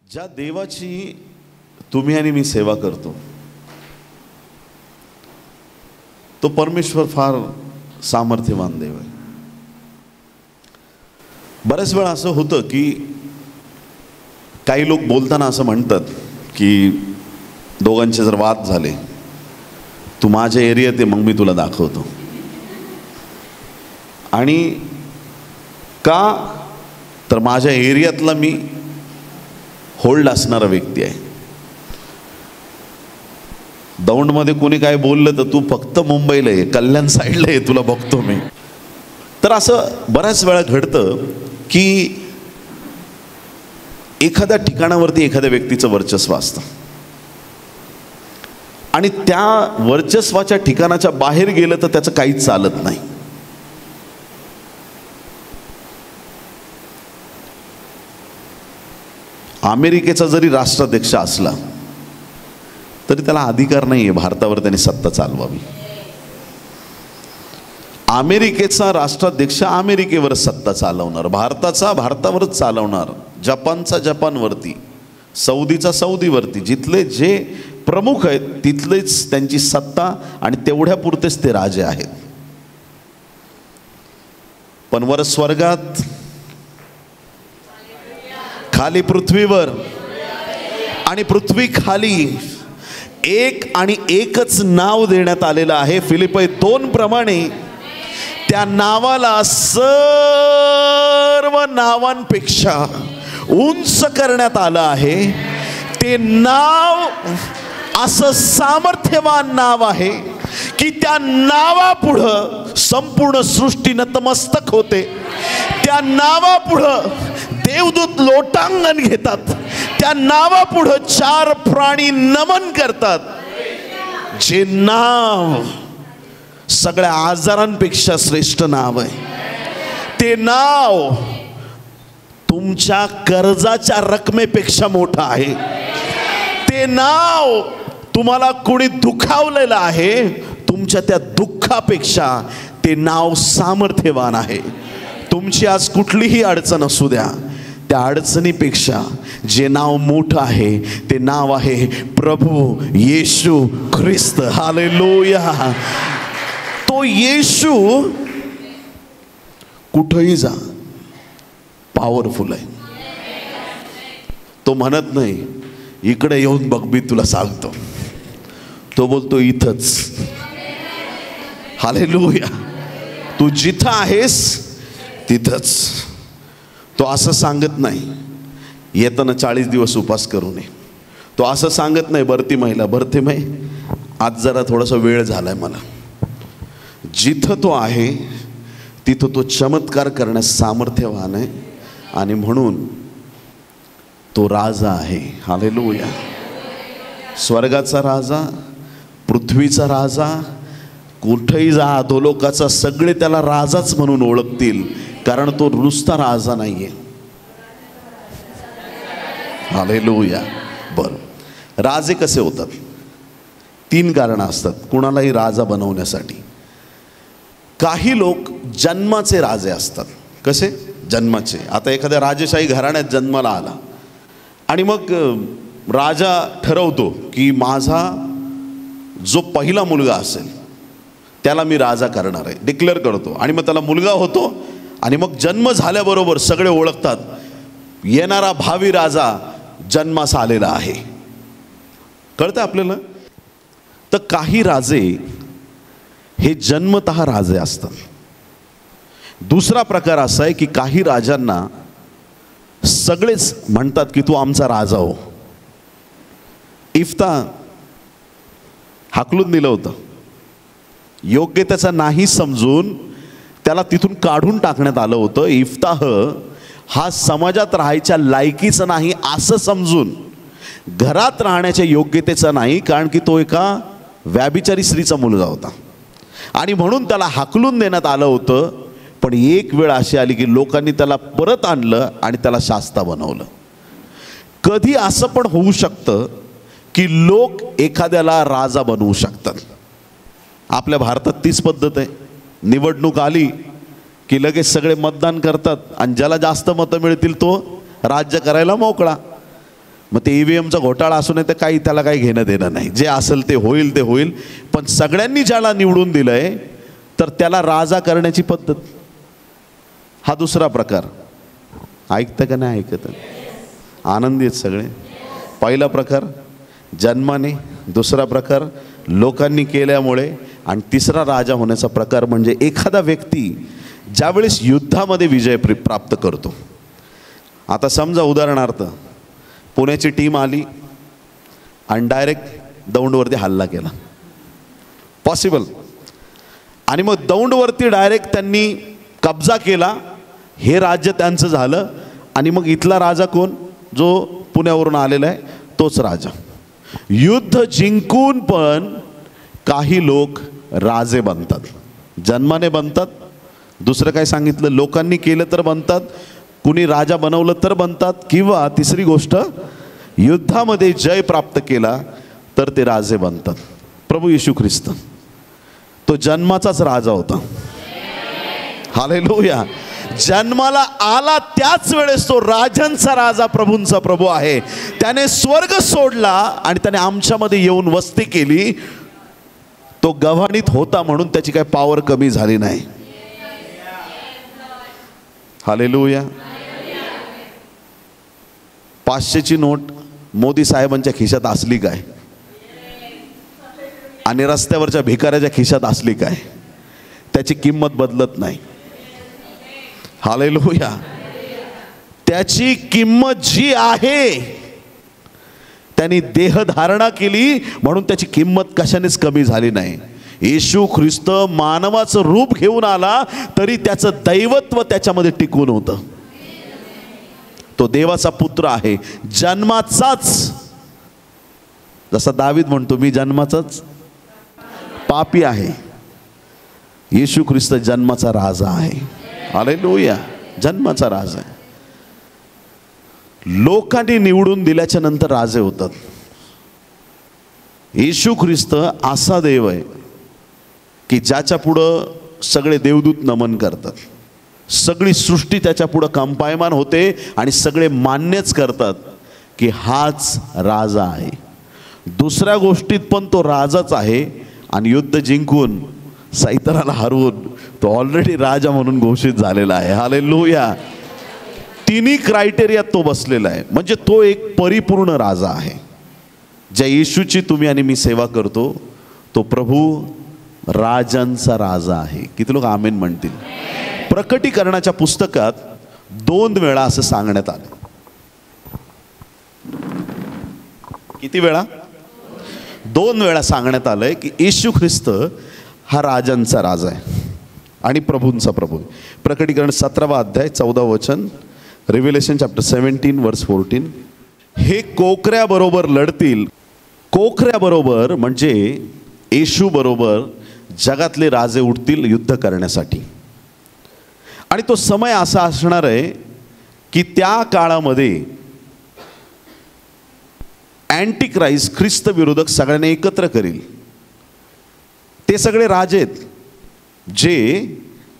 ज्या देवाची तुम्ही आणि मी सेवा करतो तो परमेश्वर फार सामर्थ्यवान देव आहे. बऱ्याच वेळा असं होतं की काही लोक बोलताना असं म्हणतात की दोघांचे जर वाद झाले, तू माझ्या एरियात आहे मग मी तुला दाखवतो. आणि का तर माझ्या एरियातला मी होल्ड असणारा व्यक्ती आहे. दौंडमध्ये कोणी काय बोललं तर तू फक्त मुंबईला आहे, कल्याण साईडला आहे, तुला बघतो मी. तर असं बऱ्याच वेळा घडतं की एखाद्या ठिकाणावरती एखाद्या व्यक्तीचं वर्चस्व असतं आणि त्या वर्चस्वाच्या ठिकाणाच्या बाहेर गेलं तर त्याचं काहीच चालत नाही. अमेरिकेचा जरी राष्ट्राध्यक्ष असला तरी त्याला अधिकार नाही आहे भारतावर त्याने सत्ता चालवावी. अमेरिकेचा राष्ट्राध्यक्ष अमेरिकेवर सत्ता चालवणार, भारताचा भारतावरच चालवणार, जपानचा जपानवरती, सौदीचा सौदीवरती, जिथले जे प्रमुख आहेत तिथलेच त्यांची सत्ता आणि तेवढ्यापुरतेच ते राजे आहेत. पण वर स्वर्गात, खाली पृथ्वीवर आणि पृथ्वी खाली एक आणि एकच नाव देण्यात आलेलं आहे. फिलिप्पी 2 प्रमाणे त्या नावाला सर्व नावांपेक्षा उंच करण्यात आलं आहे. ते नाव असं सामर्थ्यवान नाव आहे की त्या नावापुढं संपूर्ण सृष्टी नतमस्तक होते. त्या नावापुढं देवदूत लोटांगण घेतात. त्या नावापुढं 4 प्राणी नमन करतात. जे नाव सगळ्या आजारांपेक्षा श्रेष्ठ नाव आहे. ते नाव तुमच्या कर्जाच्या रकमेपेक्षा मोठं आहे. ते नाव तुम्हाला कोणी दुखावलेलं आहे, तुमच्या त्या दुःखापेक्षा ते नाव सामर्थ्यवान आहे. तुमची आज कुठलीही अडचण असू द्या, त्या अडचणीपेक्षा जे नाव मोठं आहे ते नाव आहे प्रभू येशू ख्रिस्त. हालेलुया. तो येशू कुठेही जा पॉवरफुल आहे. तो म्हणत नाही इकडे येऊन बघ मी तुला सांगतो, तो बोलतो इथंच. हालेलुया. तू जिथं आहेस तिथंच. तो असं सांगत नाही येताना 40 दिवस उपास करू नये. तो असं सांगत नाही भरतीमाईला आज जरा थोडासा वेळ झालाय मला. जिथं तो आहे तिथं तो चमत्कार करण्यास सामर्थ्यवान आहे आणि म्हणून तो राजा आहे. हालेलुया. स्वर्गाचा राजा, पृथ्वीचा राजा, कुठेही जा अधोलोकाचा, सगळे त्याला राजाच म्हणून ओळखतील, कारण तो नुसता राजा नाहीये. हालेलुया. बरं, राजे कसे होतात? 3 कारणं असतात कुणालाही राजा बनवण्यासाठी. काही लोक जन्माचे राजे असतात. कसे? जन्माचे. आता एखाद्या राजेशाही घराण्यात जन्माला आला आणि मग राजा ठरवतो की माझा जो पहिला मुलगा असेल त्याला मी राजा करणार आहे, डिक्लेअर करतो. आणि मग त्याला मुलगा होतो आणि मग जन्म झाल्याबरोबर सगळे ओळखतात येणारा भावी राजा जन्मास आलेला आहे. कळतं आपल्याला? तर काही राजे हे जन्मतः राजे असतात. दुसरा प्रकार असा आहे की काही राजांना सगळेच म्हणतात की तू आमचा राजा हो. इफ्ता हाकलून दिलं होतं. योग्य त्याचा नाही समजून त्याला तिथून काढून टाकण्यात आलं होतं. इफ्ताह हा समाजात राहायच्या लायकीचा नाही असं समजून, घरात राहण्याच्या योग्यतेचा नाही, कारण की तो एका व्याभिचारी स्त्रीचा मुलगा होता आणि म्हणून त्याला हाकलून देण्यात आलं होतं. पण एक वेळ अशी आली की लोकांनी त्याला परत आणलं आणि त्याला शास्ता बनवलं. कधी असं पण होऊ शकतं की लोक एखाद्याला राजा बनवू शकतात. आपल्या भारतात तीच पद्धत आहे. निवडणूक आली की लगेच सगळे मतदान करतात आणि ज्याला जास्त मतं मिळतील तो राज्य करायला मोकळा. मग ते EVMचा घोटाळा असू नये तर काही त्याला काही घेणं देणं नाही, जे असेल ते होईल ते होईल. पण सगळ्यांनी ज्याला निवडून दिलंय तर त्याला राजा करण्याची पद्धत, हा दुसरा प्रकार. ऐकतं का नाही ऐकत? आनंदी आहेत सगळे. पहिला प्रकार जन्माने, दुसरा प्रकार लोकांनी केल्यामुळे, आणि तिसरा राजा होण्याचा प्रकार म्हणजे एखादा व्यक्ती ज्यावेळेस युद्धामध्ये विजय प्राप्त करतो. आता समजा उदाहरणार्थ पुण्याची टीम आली आणि डायरेक्ट दौंडवरती हल्ला केला, पॉसिबल. आणि मग दौंडवरती डायरेक्ट त्यांनी कब्जा केला, हे राज्य त्यांचं झालं. आणि मग इथला राजा कोण? जो पुण्यावरून आलेला आहे तोच राजा. युद्ध जिंकून पण काही लोक राजे बनतात, जन्माने बनतात. दुसरं काय सांगितलं? लोकांनी केलं तर बनतात, कुणी राजा बनवलं तर बनतात, किंवा तिसरी गोष्ट युद्धामध्ये जय प्राप्त केला तर ते राजे बनतात. प्रभू येशू ख्रिस्त तो जन्माचाच राजा होता. हालेलुया. जन्माला आला त्याच वेळेस तो राजांचा राजा, प्रभूंचा प्रभू आहे. त्याने स्वर्ग सोडला आणि त्याने आमच्यामध्ये येऊन वस्ती केली. तो गव्हाणीत होता म्हणून त्याची काही पॉवर कमी झाली नाही. हालेलुया. 500ची नोट मोदी साहेबांच्या खिशात असली काय आणि रस्त्यावरच्या भिकाऱ्याच्या खिशात असली काय, त्याची किंमत बदलत नाही. हालेलुया. त्याची किंमत जी आहे, त्यांनी देहधारणा केली म्हणून त्याची किंमत कशानेच कमी झाली नाही. येशू ख्रिस्त मानवाचं रूप घेऊन आला तरी त्याचं दैवत्व त्याच्यामध्ये टिकून होतं. तो देवाचा पुत्र आहे, जन्माचाच. जसा दावीद म्हणतो मी जन्माचाच पापी आहे, येशू ख्रिस्त जन्माचा राजा आहे. हालेलुया. जन्माचा राजा आहे. लोकांनी निवडून दिल्याच्या नंतर राजे होतात. येशू ख्रिस्त असा देव आहे की ज्याच्या पुढं सगळे देवदूत नमन करतात, सगळी सृष्टी त्याच्या पुढं कंपायमान होते आणि सगळे मान्यच करतात की हाच राजा आहे. दुसऱ्या गोष्टीत पण तो राजाच आहे. आणि युद्ध जिंकून सैतानाला हरवून तो ऑलरेडी राजा म्हणून घोषित झालेला आहे. हालेलुया. तिन्ही क्रायटेरियात तो बसलेला आहे. म्हणजे तो एक परिपूर्ण राजा आहे. ज्या येशूची तुम्ही आणि मी सेवा करतो तो प्रभू राजांचा राजा आहे. किती लोक आमेन म्हणतील? प्रकटीकरणाच्या पुस्तकात 2 वेळा असं सांगण्यात आलं. किती वेळा? 2 वेळा सांगण्यात आलंय की येशू ख्रिस्त हा राजांचा राजा आहे आणि प्रभूंचा प्रभू. प्रकटीकरण 17वा अध्याय 14वा वचन, रिव्हिलेशन चॅप्टर 17 वर्स 14. हे कोकऱ्याबरोबर लढतील. कोकऱ्याबरोबर म्हणजे येशू बरोबर जगातले राजे उठतील युद्ध करण्यासाठी. आणि तो समय असा असणार आहे की त्या काळामध्ये अँटी क्राइस्ट, ख्रिस्त विरोधक सगळ्यांना एकत्र करील. ते सगळे राजे आहेत जे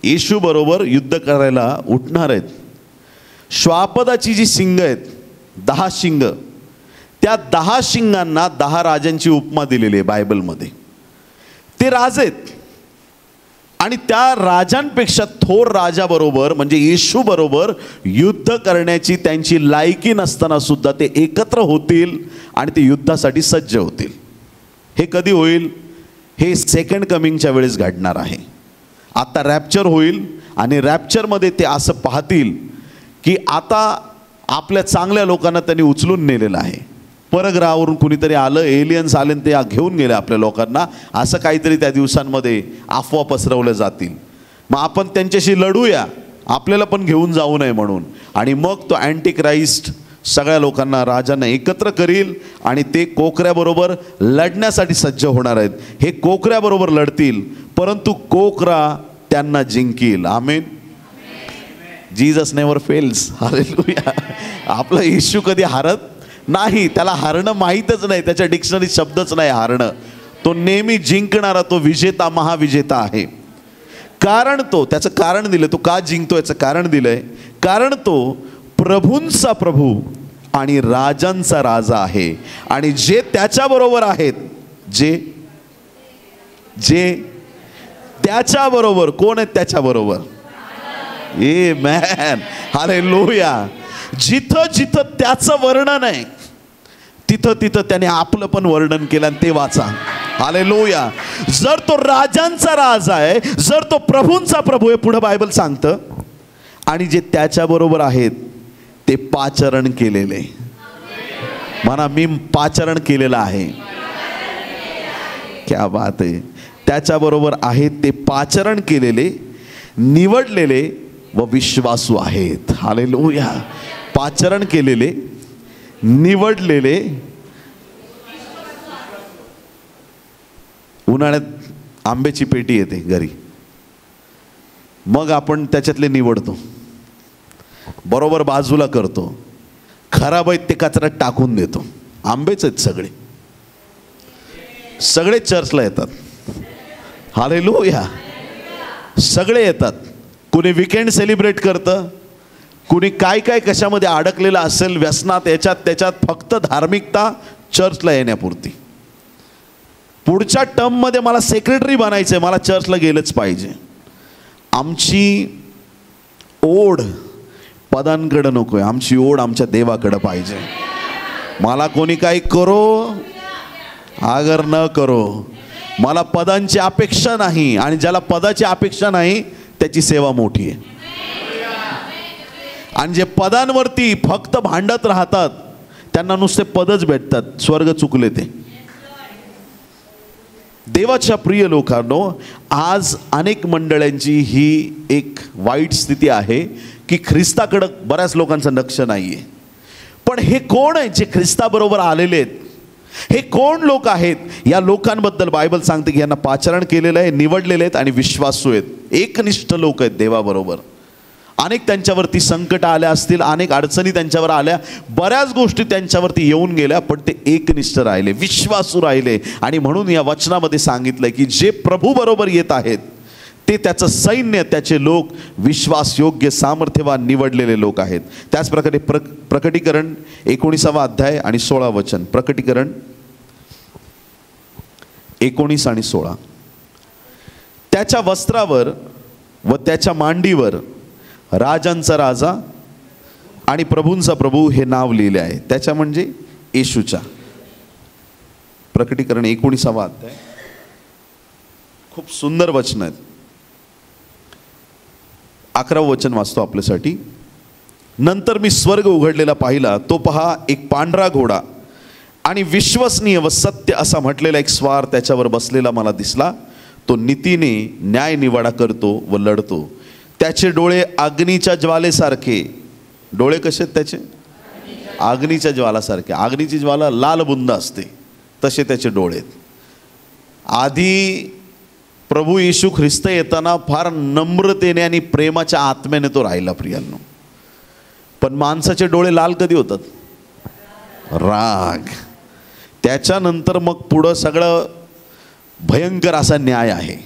येशू बरोबर युद्ध करायला उठणार आहेत. श्वापदाची जी शिंग आहेत, 10 शिंग, त्या 10 शिंगांना 10 राजांची उपमा दिलेली आहे बायबलमध्ये. ते राजे आहेत आणि त्या राजांपेक्षा थोर राजाबरोबर म्हणजे येशू बरोबर युद्ध करण्याची त्यांची लायकी नसताना सुद्धा ते एकत्र होतील आणि ते युद्धासाठी सज्ज होतील. हे कधी होईल? हे सेकंड कमिंगच्या वेळेस घडणार आहे. आता रॅप्चर होईल आणि रॅप्चरमध्ये ते असं पाहतील की आता आपल्या चांगल्या लोकांना त्यांनी उचलून नेलेलं आहे. परग्रहावरून कुणीतरी आलं, एलियन्स आले ते घेऊन गेले आपल्या लोकांना, असं काहीतरी त्या दिवसांमध्ये अफवा पसरवल्या जातील. मग आपण त्यांच्याशी लढूया, आपल्याला पण घेऊन जाऊ नये म्हणून. आणि मग तो अँटी क्राइस्ट सगळ्या लोकांना, राजांना एकत्र करील आणि ते कोकऱ्याबरोबर लढण्यासाठी सज्ज होणार आहेत. हे कोकऱ्याबरोबर लढतील परंतु कोकरा त्यांना जिंकील. Amen. Jesus never fails. Hallelujah. आपला येशू कधी हारत नाही. त्याला हारणं माहीतच नाही, त्याच्या डिक्शनरीत शब्दच नाही हारणं. तो नेहमी जिंकणारा, तो विजेता, महाविजेता आहे. कारण तो, त्याचं कारण दिलं, तो का जिंकतो याचं कारण दिलंय. कारण तो प्रभूंचा प्रभू आणि राजांचा राजा आहे. आणि जे त्याच्याबरोबर आहेत, जे जे त्याच्याबरोबर, कोण आहेत त्याच्याबरोबर? आमेन, हालेलुया. जिथं जिथं त्याचं वर्णन आहे तिथं तिथं त्याने आपलं पण वर्णन केलं, आणि ते वाचा. हालेलुया. जर तो राजांचा राजा आहे, जर तो प्रभूंचा प्रभू आहे, पुढे बायबल सांगतं, आणि जे त्याच्याबरोबर आहेत ते पाचारण केलेले. म्हणा, मी पाचारण केलेलं आहे. क्या बात आहे. त्याच्याबरोबर आहेत ते पाचारण केलेले, निवडलेले व विश्वासू आहेत. हालेलुया. पाचारण केलेले, निवडलेले. उन्हाळ्यात आंब्याची पेटी येते घरी, मग आपण त्याच्यातले निवडतो, बरोबर बाजूला करतो. खराब आहेत ते कचऱ्यात टाकून देतो. आंबेच आहेत सगळे, सगळे चर्चला येतात. हालेलुया. सगळे येतात. कुणी वीकेंड सेलिब्रेट करतं, कुणी काय काय कशामध्ये अडकलेलं असेल, व्यसनात, याच्यात त्याच्यात. फक्त धार्मिकता चर्चला येण्यापुरती. पुढच्या टर्ममध्ये मला सेक्रेटरी बनायचं आहे, मला चर्चला गेलंच पाहिजे. आमची ओढ पदांकडं नको आहे, आमची ओढ आमच्या देवाकडं पाहिजे. मला कोणी काही करो अगर न करो, मला पदांची अपेक्षा नाही. आणि ज्याला पदाची अपेक्षा नाही त्याची सेवा मोठी आहे. आणि जे पदांवरती फक्त भांडत राहतात त्यांना नुसते पदच भेटतात. स्वर्ग चुकले ते. देवाच्या प्रिय लोकांनो, आज अनेक मंडळांची ही एक वाईट स्थिती आहे की ख्रिस्ताकडं बऱ्याच लोकांचं लक्ष नाही आहे. पण हे कोण आहे जे ख्रिस्ताबरोबर आलेले आहेत? हे कोण लोक आहेत? या लोकांबद्दल बायबल सांगते की यांना पाचारण केलेलं आहे, निवडलेले आहेत आणि विश्वासू आहेत. एकनिष्ठ लोक आहेत देवाबरोबर. अनेक त्यांच्यावरती संकट आल्या असतील, अनेक अडचणी त्यांच्यावर आल्या, बऱ्याच गोष्टी त्यांच्यावरती येऊन गेल्या, पण ते एकनिष्ठ राहिले, विश्वासू राहिले. आणि म्हणून या वचनामध्ये सांगितलं की जे प्रभू बरोबर येत आहेत ते त्याचं सैन्य, त्याचे लोक विश्वासयोग्य, सामर्थ्यवान, निवडलेले लोक आहेत. त्याचप्रकारे प्रकटीकरण 19 अध्याय आणि 16 वचन. प्रकटीकरण 19 आणि 16. त्याच्या वस्त्रावर व त्याच्या मांडीवर राजांचा राजा आणि प्रभूंचा प्रभू हे नाव लिहिले आहे. त्याच्या म्हणजे येशूच्या. प्रकटीकरण 19 अध्याय. खूप सुंदर वचन आहेत. 11 वचन वाचतो आपल्यासाठी. नंतर मी स्वर्ग उघडलेला पाहिला, तो पहा एक पांढरा घोडा आणि विश्वसनीय व सत्य असा म्हटलेला एक स्वार त्याच्यावर बसलेला मला दिसला. तो नीतीने न्याय निवाडा करतो व लढतो. त्याचे डोळे अग्नीच्या ज्वालेसारखे. डोळे कसे आहेत त्याचे? अग्नीच्या ज्वालासारखे. अग्नीची ज्वाला लाल बुंद असते तसे त्याचे डोळे आहेत. आधी प्रभू येशू ख्रिस्त येताना फार नम्रतेने आणि प्रेमाच्या आत्म्याने तो राहिला प्रियांनो. पण माणसाचे डोळे लाल कधी होतात? राग. त्याच्यानंतर मग पुढं सगळं भयंकर असा न्याय आहे.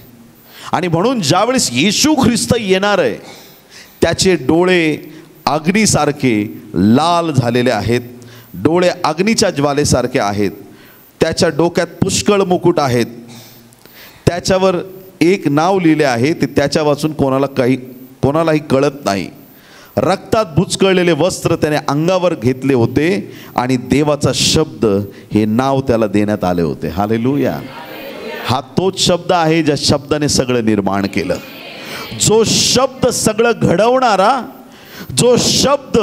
आणि म्हणून ज्यावेळेस येशू ख्रिस्त येणार आहे त्याचे डोळे अग्नीसारखे लाल झालेले आहेत. डोळे अग्नीच्या ज्वालेसारखे आहेत. त्याच्या डोक्यात पुष्कळ मुकुट आहेत. त्याच्यावर एक नाव लिहिले आहे, ते त्याच्या वाचून कोणालाही कळत नाही. रक्तात बुचकळलेले वस्त्र त्याने अंगावर घेतले होते आणि देवाचा शब्द हे नाव त्याला देण्यात आले होते. हालेलुया. हा तोच शब्द आहे ज्या शब्दाने सगळं निर्माण केलं. जो शब्द सगळं घडवणारा, जो शब्द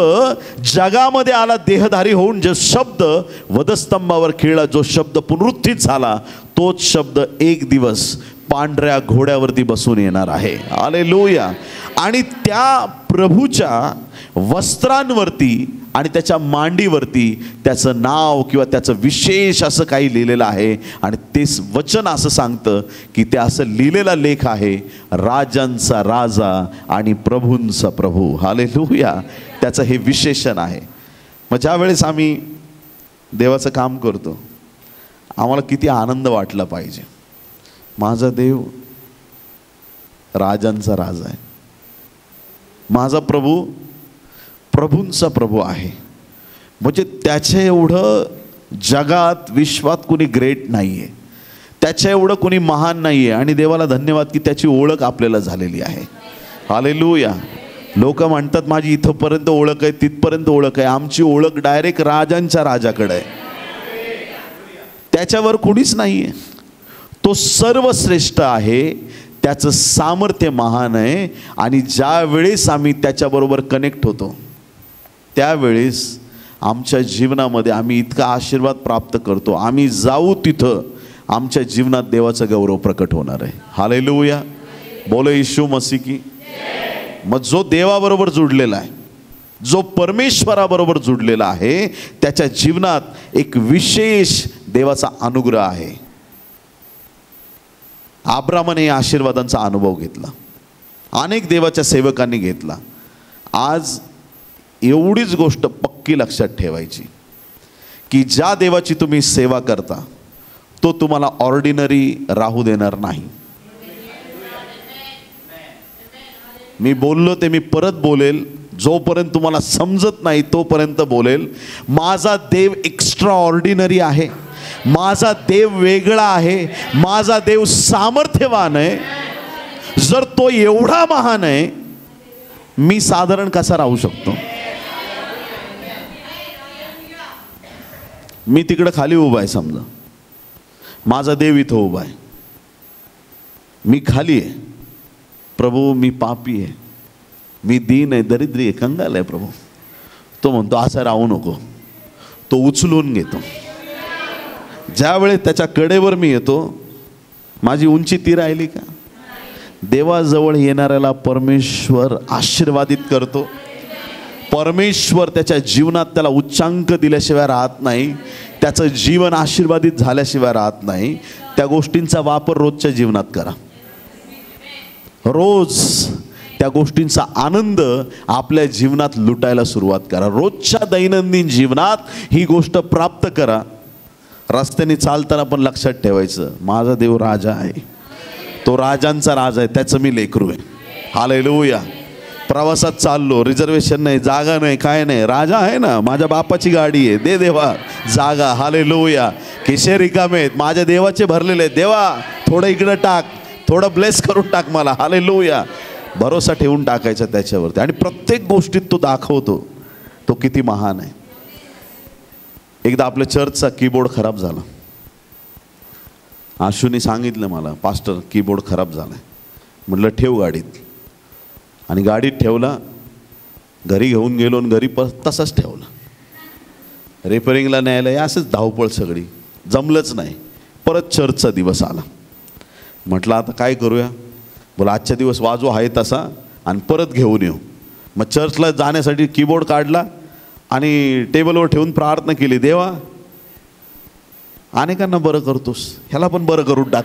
जगामध्ये आला देहधारी होऊन, जो शब्द वधस्तंभावर खेळला, जो शब्द पुनरुत्थित झाला, तोच शब्द एक दिवस पांढऱ्या घोड्यावरती बसून येणार आहे. हालेलुया. आणि त्या प्रभूच्या वस्त्रांवरती आणि त्याच्या मांडीवरती त्याचं नाव किंवा त्याचं विशेष असं काही लिहिलेलं आहे. आणि तेच वचन असं सांगतं की ते असं लिहिलेला लेख आहे, राजांचा राजा आणि प्रभूंचा प्रभू. हालेलुया. त्याचं हे विशेषण आहे. मग ज्यावेळेस आम्ही देवाचं काम करतो आम्हाला किती आनंद वाटला पाहिजे. माझा देव राजांचा राजा आहे, माझा प्रभू प्रभूंचा प्रभू आहे. म्हणजे त्याच्या एवढं जगात विश्वात कुणी ग्रेट नाही आहे, त्याच्या एवढं कुणी महान नाही आहे. आणि देवाला धन्यवाद की त्याची ओळख आपल्याला झालेली आहे. हालेलुया. लोक म्हणतात माझी इथंपर्यंत ओळख आहे, तिथपर्यंत ओळख आहे. आमची ओळख डायरेक्ट राजांच्या राजाकडे आहे. त्याच्यावर कुणीच नाही आहे. तो सर्वश्रेष्ठ आहे, त्याचं सामर्थ्य महान आहे. आणि ज्या वेळेस आम्ही त्याच्याबरोबर कनेक्ट होतो त्यावेळेस आमच्या जीवनामध्ये आम्ही इतका आशीर्वाद प्राप्त करतो. आम्ही जाऊ तिथं आमच्या जीवनात देवाचा गौरव प्रकट होणार आहे. हालेलुया. बोलो येशू मसीह की. मग जो देवाबरोबर जुडलेला आहे, जो परमेश्वराबरोबर जुडलेला आहे, त्याच्या जीवनात एक विशेष देवाचा अनुग्रह आहे. अब्रामाने या आशीर्वादांचा अनुभव घेतला, अनेक देवाच्या सेवकांनी घेतला. आज एवढीच गोष्ट पक्की लक्षात ठेवायची की ज्या देवाची तुम्ही सेवा करता तो तुम्हाला ऑर्डिनरी राहू देणार नाही. मी बोललो ते मी परत बोलेल, जोपर्यंत तुम्हाला समजत नाही तोपर्यंत बोलेल. माझा देव एक्स्ट्रा ऑर्डिनरी आहे, माझा देव वेगळा आहे, माझा देव सामर्थ्यवान आहे. जर तो एवढा महान आहे, मी साधारण कसा राहू शकतो? मी तिकडे खाली उभा आहे, समजा माझा देव इथं उभा आहे, मी खाली आहे. प्रभू मी पापी आहे, मी दीन आहे, दरिद्री आहे, कंगाल आहे प्रभू. तो म्हणतो असं राहू नको. तो उचलून घेतो. ज्यावेळेस त्याच्या कडेवर मी येतो, माझी उंची ती राहिली का? देवाजवळ येणाऱ्याला परमेश्वर आशीर्वादित करतो. परमेश्वर त्याच्या जीवनात त्याला उच्चांक दिल्याशिवाय राहत नाही, त्याचं जीवन आशीर्वादित झाल्याशिवाय राहत नाही. त्या गोष्टींचा वापर रोजच्या जीवनात करा. रोज त्या गोष्टींचा आनंद आपल्या जीवनात लुटायला सुरुवात करा. रोजच्या दैनंदिन जीवनात ही गोष्ट प्राप्त करा. रस्त्याने चालताना पण लक्षात ठेवायचं, माझा देव राजा आहे, तो राजांचा राजा आहे, त्याचं मी लेकरू आहे. हालेलुया. प्रवासात चाललो, रिझर्वेशन नाही, जागा नाही, काय नाही, राजा आहे ना, माझ्या बापाची गाडी आहे, दे देवा जागा. हालेलुया. खिसे रिकामे आहेत, माझ्या देवाचे भरलेले आहेत, देवा थोडं इकडं टाक, थोडं ब्लेस करून टाक मला. हालेलुया. भरोसा ठेवून टाकायचा त्याच्यावरती. आणि प्रत्येक गोष्टीत तो दाखवतो तो किती महान आहे. एकदा आपल्या चर्चचा कीबोर्ड खराब झाला. आशूने सांगितलं मला, पास्टर कीबोर्ड खराब झाला आहे. म्हटलं ठेव गाडीत. आणि गाडीत ठेवला, घरी घेऊन गेलो आणि घरी परत तसाच ठेवला. रिपेरिंगला न्यायला असंच धावपळ सगळी, जमलंच नाही. परत चर्चचा दिवस आला. म्हटलं आता काय करूया? बोला आजच्या दिवस वाजू आहे तसा आणि परत घेऊन येऊ. मग चर्चला जाण्यासाठी कीबोर्ड काढला आणि टेबलवर ठेवून प्रार्थना केली, देवा अनेकांना बरं करतोस, ह्याला पण बरं करून टाक.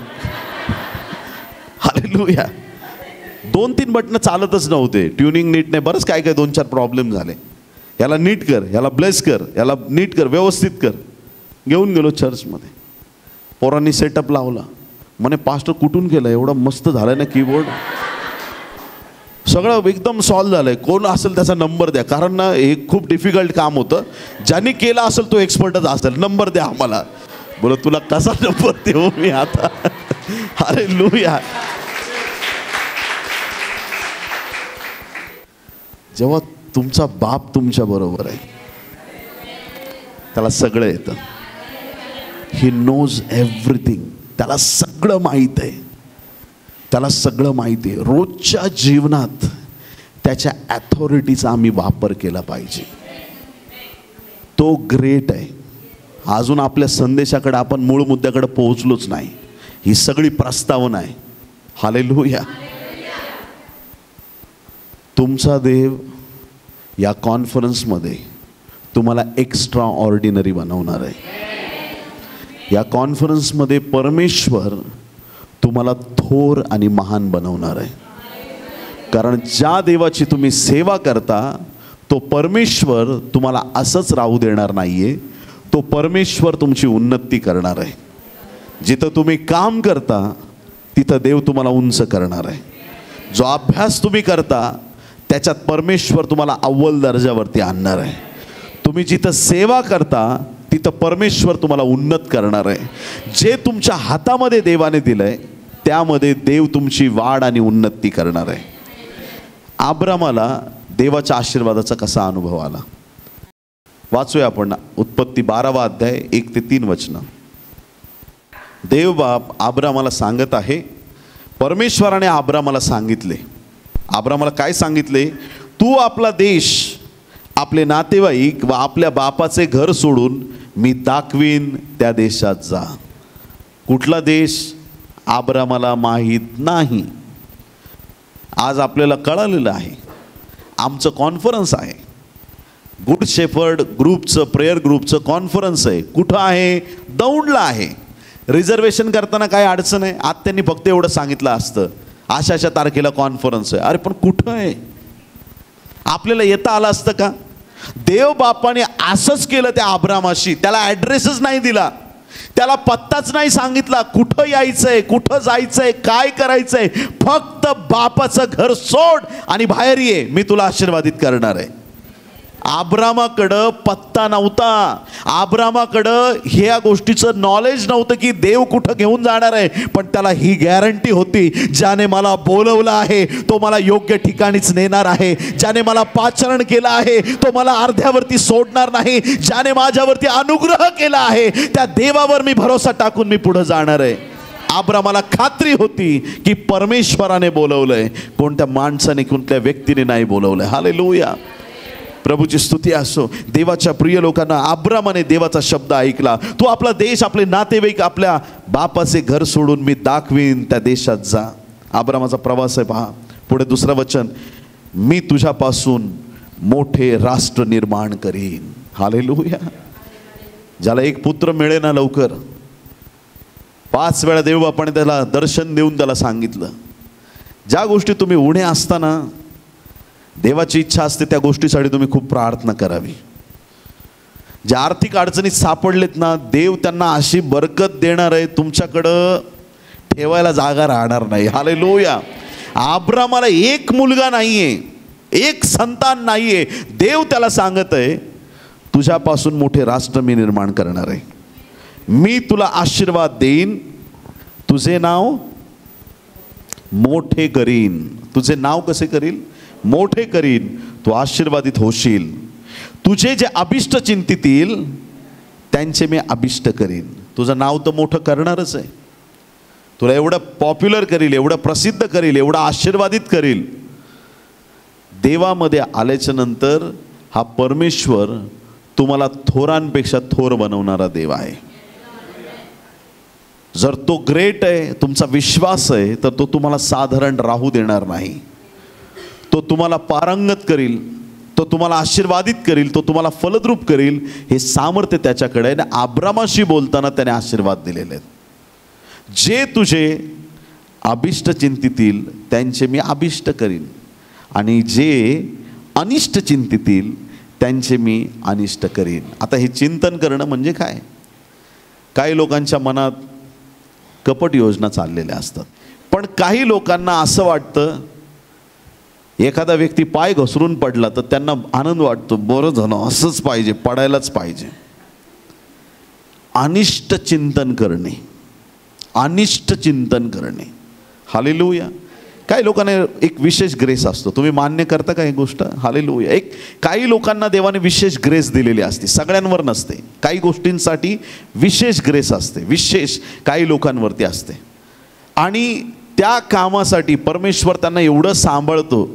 हालेलुया. 2-3 बटणं चालतच नव्हते, ट्युनिंग नीट नाही, बरंच काय काय 2-4 प्रॉब्लेम झाले. याला नीट कर, याला ब्लेस कर, याला नीट कर, व्यवस्थित कर. घेऊन गेलो चर्चमध्ये. पोरांनी सेटअप लावला. म्हणे पास्टर कुठून केलं, एवढा मस्त झालं ना कीबोर्ड, सगळं एकदम सॉल्व झालंय. कोण असेल त्याचा नंबर द्या, कारण ना हे खूप डिफिकल्ट काम होतं. ज्यांनी केलं असेल तो एक्सपर्टच असेल, नंबर द्या आम्हाला. बोला तुला कसा नंबर देऊ मी आता? हालेलुया. जेव्हा तुमचा बाप तुमच्या बरोबर आहे, त्याला सगळं येतं. He knows everything. त्याला सगळं माहीत आहे, त्याला सगळं माहिती आहे. रोजच्या जीवनात त्याच्या ॲथॉरिटीचा आम्ही वापर केला पाहिजे. तो ग्रेट आहे. अजून आपल्या संदेशाकडे आपण मूळ मुद्द्याकडे पोहोचलोच नाही. ही सगळी प्रस्तावना आहे. हालेलुया. तुमचा देव या कॉन्फरन्समध्ये तुम्हाला एक्स्ट्रा ऑर्डिनरी बनवणार आहे. या कॉन्फरन्समध्ये परमेश्वर तुम्हाला थोर आणि महान बनवणार आहे. कारण ज्या देवाची तुम्ही सेवा करता तो परमेश्वर तुम्हाला असंच राहू देणार नाही आहे. तो परमेश्वर तुमची उन्नती करणार आहे. जिथं तुम्ही काम करता तिथं देव तुम्हाला उंच करणार आहे. जो अभ्यास तुम्ही करता त्याच्यात परमेश्वर तुम्हाला अव्वल दर्जावरती आणणार आहे. तुम्ही जिथं सेवा करता तिथं परमेश्वर तुम्हाला उन्नत करणार आहे. जे तुमच्या हातामध्ये देवाने दिलंय त्यामध्ये देव तुमची वाढ आणि उन्नती करणार आहे. अब्रामाला देवाच्या आशीर्वादाचा कसा अनुभव आला वाचूया आपण. उत्पत्ती 12वा अध्याय 1 ते 3 वचनं. देव बाप अब्रामाला सांगत आहे. परमेश्वराने अब्रामाला सांगितले. अब्रामाला काय सांगितले? तू आपला देश, आपले नातेवाईक व आपल्या बापाचे घर सोडून मी दाखवीन त्या देशात जा. कुठला देश अब्रामाला माहीत नाही. आज आपल्याला कळालेलं आहे. आमचं कॉन्फरन्स आहे, गुड शेफर्ड ग्रुपचं, प्रेयर ग्रुपचं कॉन्फरन्स आहे. कुठं आहे? दौंडला आहे. रिझर्वेशन करताना काय अडचण आहे? आज त्यांनी फक्त एवढं सांगितलं असतं अशा अशा तारखेला कॉन्फरन्स आहे. अरे पण कुठं आहे? आपल्याला येता आलं असतं का? देव बापाने असंच केलं त्या अब्रामाशी. त्याला ॲड्रेसच नाही दिला, त्याला पत्ताच नाही सांगितला, कुठं यायचंय, कुठं जायचंय, काय करायचंय. फक्त बापाचं घर सोड आणि बाहेर ये, मी तुला आशीर्वादित करणार आहे. अब्रामाकडं पत्ता नव्हता. अब्रामाकडं ह्या गोष्टीचं नॉलेज नव्हतं की देव कुठं घेऊन जाणार आहे. पण त्याला ही गॅरंटी होती, ज्याने मला बोलवलं आहे तो मला योग्य ठिकाणीच नेणार आहे. ज्याने मला पाचारण केलं आहे तो मला अर्ध्यावरती सोडणार नाही. ज्याने माझ्यावरती अनुग्रह केला आहे त्या देवावर मी भरोसा टाकून मी पुढे जाणार आहे. अब्रामाला खात्री होती की परमेश्वराने बोलवलंय, कोणत्या माणसाने, कोणत्या व्यक्तीने नाही बोलवलंय. हालेलुया, प्रभूची स्तुती असो. देवाच्या प्रिय लोकांना, अब्रामाने देवाचा शब्द ऐकला. तू आपला देश, आपले नातेवाईक, आपल्या बापाचे घर सोडून मी दाखवीन त्या देशात जा. अब्रामाचा प्रवास आहे पहा. पुढे दुसरं वचन, मी तुझ्यापासून मोठे राष्ट्र निर्माण करीन. हालेलुया. ज्याला एक पुत्र मिळे ना लवकर, 5 वेळा देवबापाने त्याला दर्शन देऊन त्याला सांगितलं, ज्या गोष्टी तुम्ही उणे असताना देवाची इच्छा असते त्या गोष्टीसाठी तुम्ही खूप प्रार्थना करावी. ज्या आर्थिक अडचणीत सापडलेत ना, देव त्यांना अशी बरकत देणार आहे, तुमच्याकडं ठेवायला जागा राहणार नाही. हालेलुया. अब्रामाला एक मुलगा नाहीये, एक संतान नाहीये. देव त्याला सांगत आहे, तुझ्यापासून मोठे राष्ट्र मी निर्माण करणार आहे. मी तुला आशीर्वाद देईन, तुझे नाव मोठे करीन. तुझे नाव कसे करील? मोठे करीन. तू आशीर्वादित होशील. तुझे जे अभिष्ट चिंतितील त्यांचे मी अभिष्ट करीन. तुझं नाव तर मोठं करणारच आहे. तुला एवढं पॉप्युलर करील, एवढं प्रसिद्ध करील, एवढं आशीर्वादित करील. देवामध्ये आल्याच्या नंतर हा परमेश्वर तुम्हाला थोरांपेक्षा थोर बनवणारा देव आहे. जर तो ग्रेट आहे, तुमचा विश्वास आहे, तर तो तुम्हाला साधारण राहू देणार नाही. तो तुम्हाला पारंगत करील, तो तुम्हाला आशीर्वादित करील, तो तुम्हाला फलद्रूप करील. हे सामर्थ्य त्याच्याकडे आहे. अब्रामाशी बोलताना त्याने आशीर्वाद दिलेले आहेत. जे तुझे अभिष्ट चिंतितील त्यांचे मी अभिष्ट करीन आणि जे अनिष्ट चिंतितील त्यांचे मी अनिष्ट करीन. आता हे चिंतन करणं म्हणजे काय? काही लोकांच्या मनात कपट योजना चाललेल्या असतात. पण काही लोकांना असं वाटतं, एखादा व्यक्ती पाय घसरून पडला तर त्यांना आनंद वाटतो, बरं झालं, असंच पाहिजे, पडायलाच पाहिजे. अनिष्ट चिंतन करणे, अनिष्ट चिंतन करणे. हालेलुया. काही लोकांना एक विशेष ग्रेस असतो. तुम्ही मान्य करता का ही गोष्ट? हालेलुया. काही लोकांना देवाने विशेष ग्रेस दिलेली असते, सगळ्यांवर नसते. काही गोष्टींसाठी विशेष ग्रेस असते, विशेष काही लोकांवरती असते. आणि त्या कामासाठी परमेश्वर त्यांना एवढं सांभाळतो.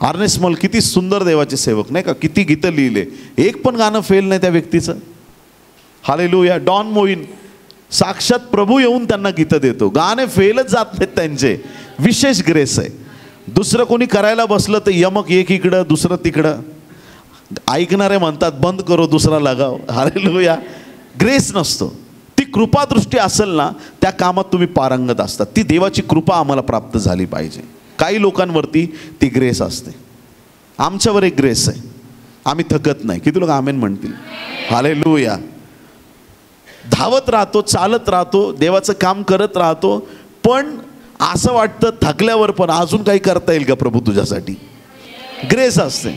अर्नेस्ट मॉल किती सुंदर देवाचे सेवक नाही का, किती गीतं लिहिले, एक पण गाणं फेल नाही त्या व्यक्तीचं. हालेलुया. डॉन मोईन, साक्षात प्रभू येऊन त्यांना गीतं देतो, गाणे फेलच जात नाहीत त्यांचे. विशेष ग्रेस आहे. दुसरं कोणी करायला बसलं तर यमक एक इकडं दुसरं तिकडं. ऐकणारे म्हणतात बंद करो दुसरा लगाव. हालेलुया. ग्रेस नसतो. ती कृपादृष्टी असेल ना, त्या कामात तुम्ही पारंगत असतात. ती देवाची कृपा आम्हाला प्राप्त झाली पाहिजे. काही लोकांवरती ती ग्रेस असते. आमच्यावर एक ग्रेस आहे, आम्ही थकत नाही. किती लोक आमेन म्हणतील? हालेलुया. धावत राहतो, चालत राहतो, देवाचं काम करत राहतो. पण असं वाटतं थकल्यावर पण अजून काही करता येईल का प्रभू तुझ्यासाठी? ग्रेस असते.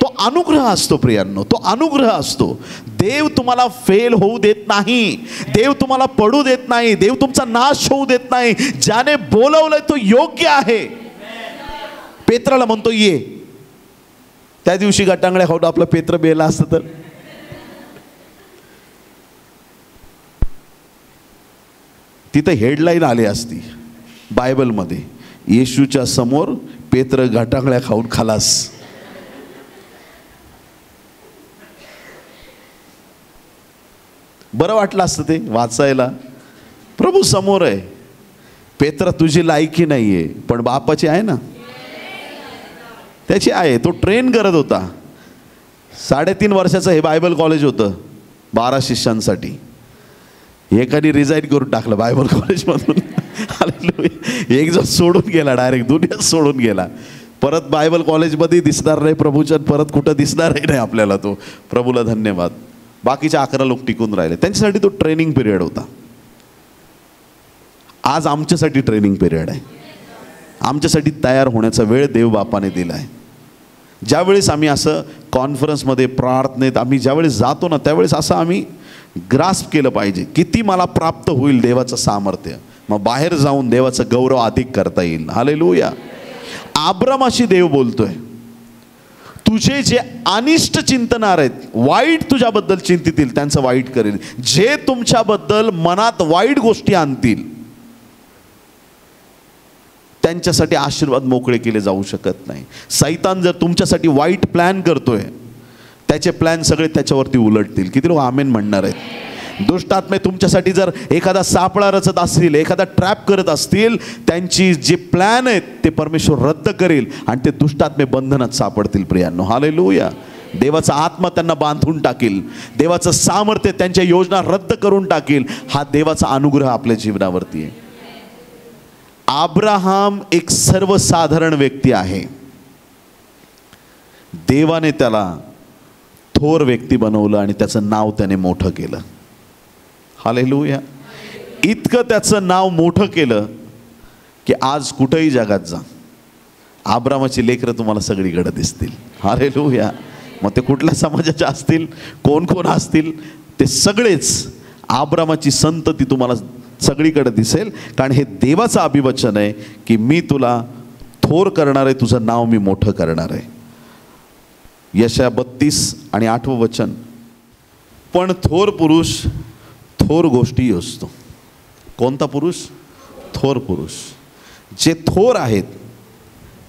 तो अनुग्रह असतो प्रियांनो, तो अनुग्रह असतो. देव तुम्हाला फेल होऊ देत नाही, देव तुम्हाला पडू देत नाही, देव तुमचा नाश होऊ देत नाही. ज्याने बोलवलंय तो योग्य आहे. पेत्राला म्हणतो ये. त्या दिवशी गटांगड्या खाऊन आपलं पेत्र बेला असतं तर तिथं हेडलाईन आली असती बायबलमध्ये, येशूच्या समोर पेत्र गटांगड्या खाऊन खलास. बरं वाटलं असतं ते वाचायला. प्रभू समोर आहे, पेत्र तुझी लायकी नाही आहे पण बापाची आहे ना, त्याची आहे. तो ट्रेन करत होता. 3.5 वर्षाचं हे बायबल कॉलेज होतं 12 शिष्यांसाठी. एकाने रिझाईन करून टाकलं बायबल कॉलेजमधून. एक जण सोडून गेला, डायरेक्ट दुनिया सोडून गेला. परत बायबल कॉलेजमध्ये दिसणार नाही प्रभूचंद, परत कुठं दिसणारही नाही आपल्याला तो. प्रभूला धन्यवाद. बाकीचे 11 लोक टिकून राहिले. त्यांच्यासाठी तो ट्रेनिंग पिरियड होता. आज आमच्यासाठी ट्रेनिंग पिरियड आहे. आमच्यासाठी तयार होण्याचा वेळ देव बापाने दिला आहे. ज्यावेळेस आम्ही असं कॉन्फरन्समध्ये प्रार्थनेत आम्ही ज्यावेळेस जातो ना, त्यावेळेस असं आम्ही ग्रास्प केलं पाहिजे, किती मला प्राप्त होईल देवाचं सामर्थ्य, मग बाहेर जाऊन देवाचा गौरव अधिक करता येईल. हालेलुया. अब्रामाशी देव बोलतोय, तुझे जे अनिष्ट चिंतणार आहेत, वाईट तुझ्याबद्दल चिंतितील, त्यांचं वाईट करेल. जे तुमच्याबद्दल मनात वाईट गोष्टी आणतील त्यांच्यासाठी आशीर्वाद मोकळे केले जाऊ शकत नाही. सैतान जर तुमच्यासाठी वाईट प्लॅन करतोय, त्याचे प्लॅन सगळे त्याच्यावरती उलटतील. किती लोक आमेन म्हणणार आहेत? दुष्टात्मे तुमच्यासाठी जर एखादा सापळा रचत असतील, एखादा ट्रॅप करत असतील, त्यांची जे प्लॅन आहेत ते परमेश्वर रद्द करेल आणि ते दुष्टात्मे बंधनात सापडतील प्रियांनो. हालेलुया. देवाचा आत्मा त्यांना बांधून टाकील, देवाचं सामर्थ्य त्यांच्या योजना रद्द करून टाकील. हा देवाचा अनुग्रह आपल्या जीवनावरती आहे. अब्राहम एक सर्वसाधारण व्यक्ती आहे. देवाने त्याला थोर व्यक्ती बनवलं आणि त्याचं नाव त्याने मोठं केलं. हालेलुया. इतकं त्याचं नाव मोठं केलं की आज कुठेही जगात जा, अब्रामाची लेकरं तुम्हाला सगळीकडे दिसतील. हालेलुया. मग ते कुठल्या समाजाचे असतील, कोण कोण असतील, ते सगळेच अब्रामाची संतती तुम्हाला सगळीकडे दिसेल. कारण हे देवाचं अभिवचन आहे की मी तुला थोर करणार आहे, तुझं नाव मी मोठं करणार आहे. यशाया 32 आणि 8वं वचन. पण थोर पुरुष थोर गोष्टी असतो. कोणता पुरुष? थोर पुरुष. जे थोर आहेत,